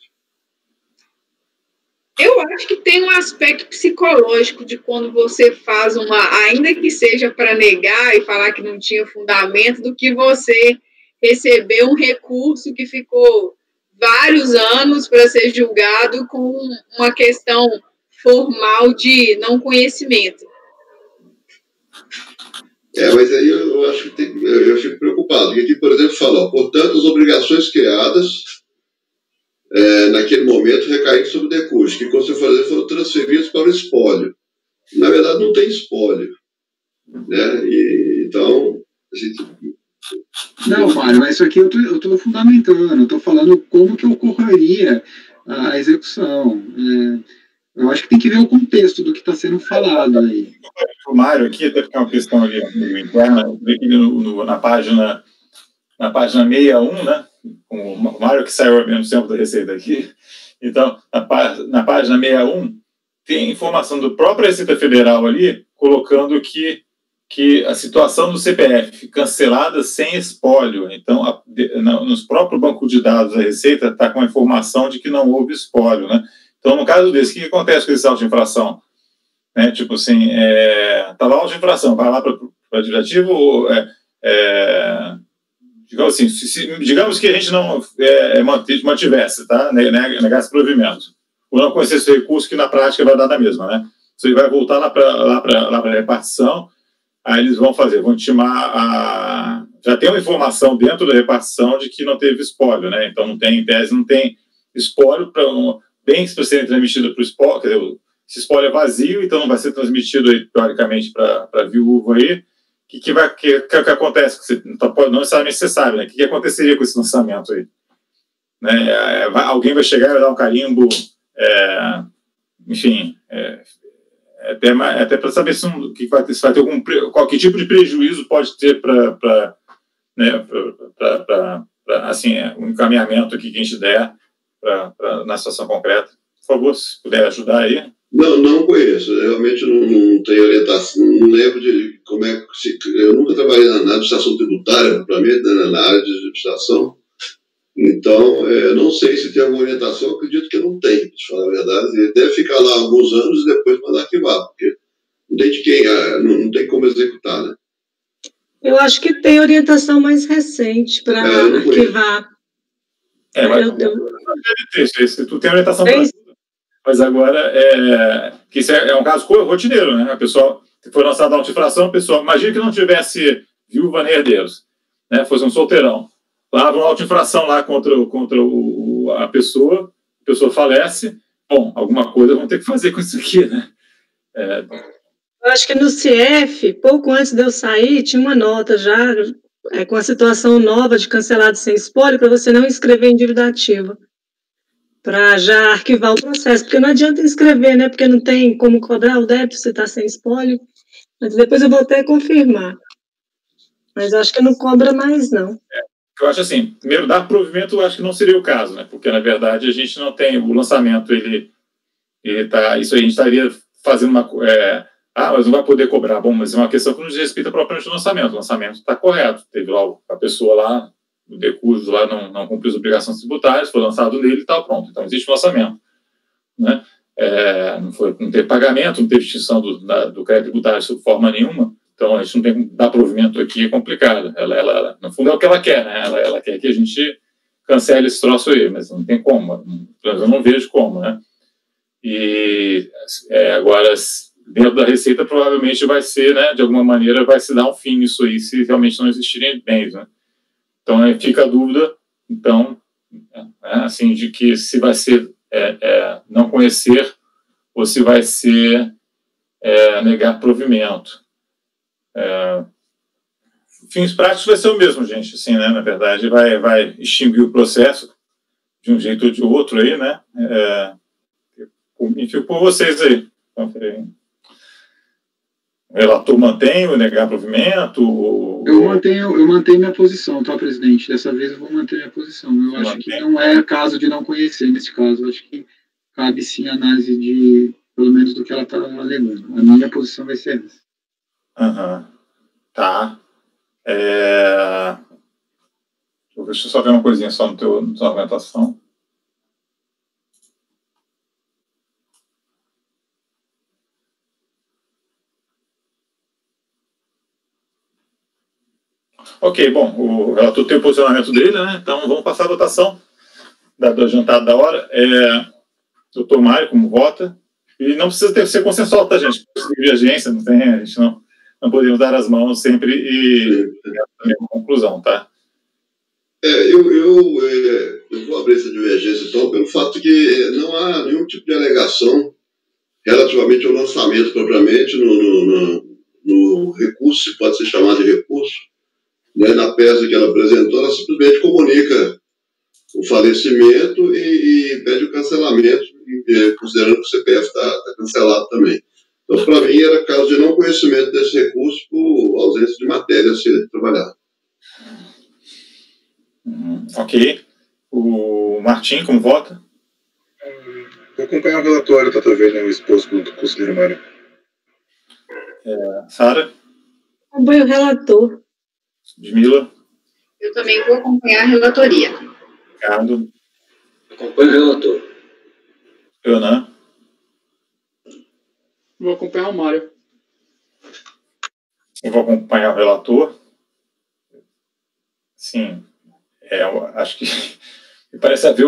Eu acho que tem um aspecto psicológico de quando você faz ainda que seja para negar e falar que não tinha fundamento, do que você receber um recurso que ficou vários anos para ser julgado com uma questão formal de não conhecimento. Mas aí eu acho que eu fico preocupado. Porque aqui, por exemplo, fala, portanto, as obrigações criadas naquele momento recaem sobre o decurso, que, como você falou, foram transferidos para o espólio. Na verdade, não tem espólio. Né? Então, a gente... Não, Mário, mas isso aqui eu estou fundamentando, eu estou falando como que ocorreria a execução. Eu acho que tem que ver o contexto do que está sendo falado aí. O Mário aqui, até porque é uma questão ali interna, na página 61, né? Com o Mário que saiu ao mesmo tempo da Receita aqui. Então, na página 61, tem informação do próprio Receita Federal ali, colocando que a situação do CPF cancelada sem espólio. Então, nos próprios bancos de dados da Receita está com a informação de que não houve espólio, né? Então, no caso desse, o que acontece com esse auto de infração? Né? Tipo assim, tá lá o auto de infração, vai lá para o administrativo, digamos que a gente não mantivesse, tá? Negasse provimento. Ou não conhecesse esse recurso que na prática vai dar na mesma, né? Isso aí vai voltar lá para a repartição, aí eles vão intimar já tem uma informação dentro da repartição de que não teve espólio, né? Então, em tese, não tem espólio para bens para serem transmitidos para o espólio, quer dizer, esse espólio é vazio, então não vai ser transmitido, aí, teoricamente, para a viúva aí. O que acontece? Não necessariamente você sabe, né? O que aconteceria com esse lançamento aí? Né? Alguém vai chegar e vai dar um carimbo, enfim, até para saber se vai ter qualquer tipo de prejuízo pode ter para assim, um encaminhamento aqui que a gente der na situação concreta. Por favor, se puder ajudar aí. Não conheço, realmente não tenho orientação, não lembro de como é que eu nunca trabalhei na administração tributária, propriamente, né, na área de administração, então não sei se tem alguma orientação, acredito que não tem, para te falar a verdade, ele deve ficar lá alguns anos e depois mandar arquivar, porque não tem de quem, não tem como executar, né? Eu acho que tem orientação mais recente para arquivar. Tu tem orientação para mas agora, que isso é um caso rotineiro, né? A pessoa, se for lançada a auto-infração, a pessoa, imagina que não tivesse viúva nem herdeiros, né? Fosse um solteirão. Lava uma auto-infração lá contra a pessoa falece, bom, alguma coisa vão ter que fazer com isso aqui, né? Eu acho que no CIEF, pouco antes de eu sair, tinha uma nota já com a situação nova de cancelado sem espólio para você não inscrever em dívida ativa, para já arquivar o processo, porque não adianta inscrever, né, porque não tem como cobrar o débito se está sem espólio, mas depois eu vou até confirmar, mas eu acho que não cobra mais, não. Eu acho assim, primeiro, dar provimento, eu acho que não seria o caso, né, porque, na verdade, a gente não tem, o lançamento, isso aí a gente estaria fazendo mas não vai poder cobrar, bom, mas é uma questão que não diz respeito propriamente ao lançamento, o lançamento está correto, teve lá a pessoa lá, o decurso lá não cumpriu as obrigações tributárias, foi lançado nele e tal, pronto. Então, existe um lançamento. Né? Não teve pagamento, não teve extinção do crédito tributário sob forma nenhuma, então a gente não tem como dar provimento aqui, é complicado. Ela, no fundo, é o que ela quer, né? Ela quer que a gente cancele esse troço aí, mas não tem como, eu não vejo como, né? E agora, dentro da Receita, provavelmente vai ser, né, de alguma maneira, vai se dar um fim nisso aí, se realmente não existirem bens, né? Então, fica a dúvida, então, assim, de que se vai ser não conhecer ou se vai ser negar provimento. Fins práticos vai ser o mesmo, gente, assim, né? Na verdade, vai extinguir o processo de um jeito ou de outro aí, né? Enfim, por vocês aí. Então, o relator mantém o negar provimento? Eu mantenho minha posição, tá, presidente? Dessa vez eu vou manter minha posição. Eu acho que não é caso de não conhecer nesse caso. Eu acho que cabe sim a análise pelo menos, do que ela está alegando. A minha posição vai ser essa. Tá. Deixa eu só ver uma coisinha só na tua argumentação. Ok, bom, o relator tem o posicionamento dele, né? Então vamos passar a votação do adiantado da hora. Doutor Mário, como vota? E não precisa ser consensual, tá, gente? Divergência, não tem, a gente não não podemos dar as mãos sempre e a mesma conclusão, tá? Eu vou abrir essa divergência, então, pelo fato que não há nenhum tipo de alegação relativamente ao lançamento propriamente no recurso, se pode ser chamado de recurso, né, na peça que ela apresentou, ela simplesmente comunica o falecimento e pede o cancelamento, considerando que o CPF está cancelado também. Então, para mim, era caso de não conhecimento desse recurso por ausência de matéria a ser trabalhada. Ok. O Martim, como vota? Vou acompanhar o relatório, tá vendo o exposto do conselheiro Mário. Sara? Acompanho o relator. Ludmila? Eu também vou acompanhar a relatoria. Ricardo? Acompanho o relator. Leonan? Vou acompanhar o Mário. Eu vou acompanhar o relator. Sim. Eu acho que parece haver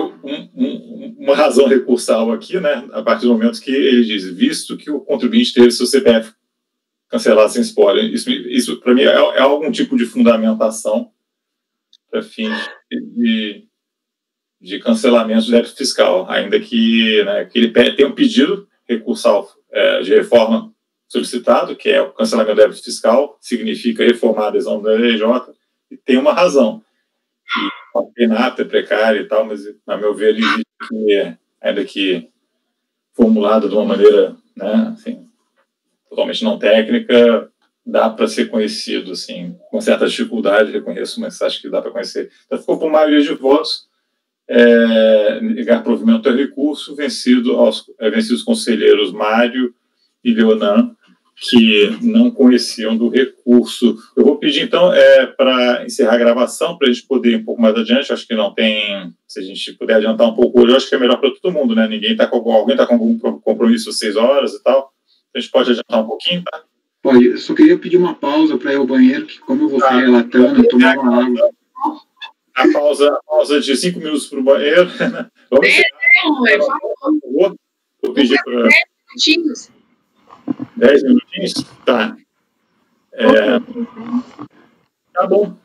uma razão recursal aqui, né? A partir do momento que ele diz, visto que o contribuinte teve seu CPF cancelado sem spoiler. Isso para mim, é algum tipo de fundamentação para fins de cancelamento de débito fiscal, ainda que, né, que ele tenha um pedido recursal de reforma solicitado, que é o cancelamento do débito fiscal, significa reformar a adesão da LJ, e tem uma razão. Que a penata é precária e tal, mas, a meu ver, ele existe, ainda que formulada de uma maneira, né, assim, totalmente não técnica, dá para ser conhecido, assim, com certa dificuldade, reconheço, mas acho que dá para conhecer. Então, ficou por maioria de votos, negar provimento ao recurso, vencidos os conselheiros Mário e Leonan, que não conheciam do recurso. Eu vou pedir, então, para encerrar a gravação, para a gente poder ir um pouco mais adiante. Acho que não tem... Se a gente puder adiantar um pouco hoje, eu acho que é melhor para todo mundo, né? Alguém está com algum compromisso às 6 horas e tal. A gente pode adiantar um pouquinho, tá? Pode. Eu só queria pedir uma pausa para ir ao banheiro, que como eu vou ficar relatando, tomar uma água. A pausa de 5 minutos para o banheiro. Vamos encerrar. Por favor. Vou pedir para... 10 minutinhos. 10 minutinhos? Tá. Tá bom.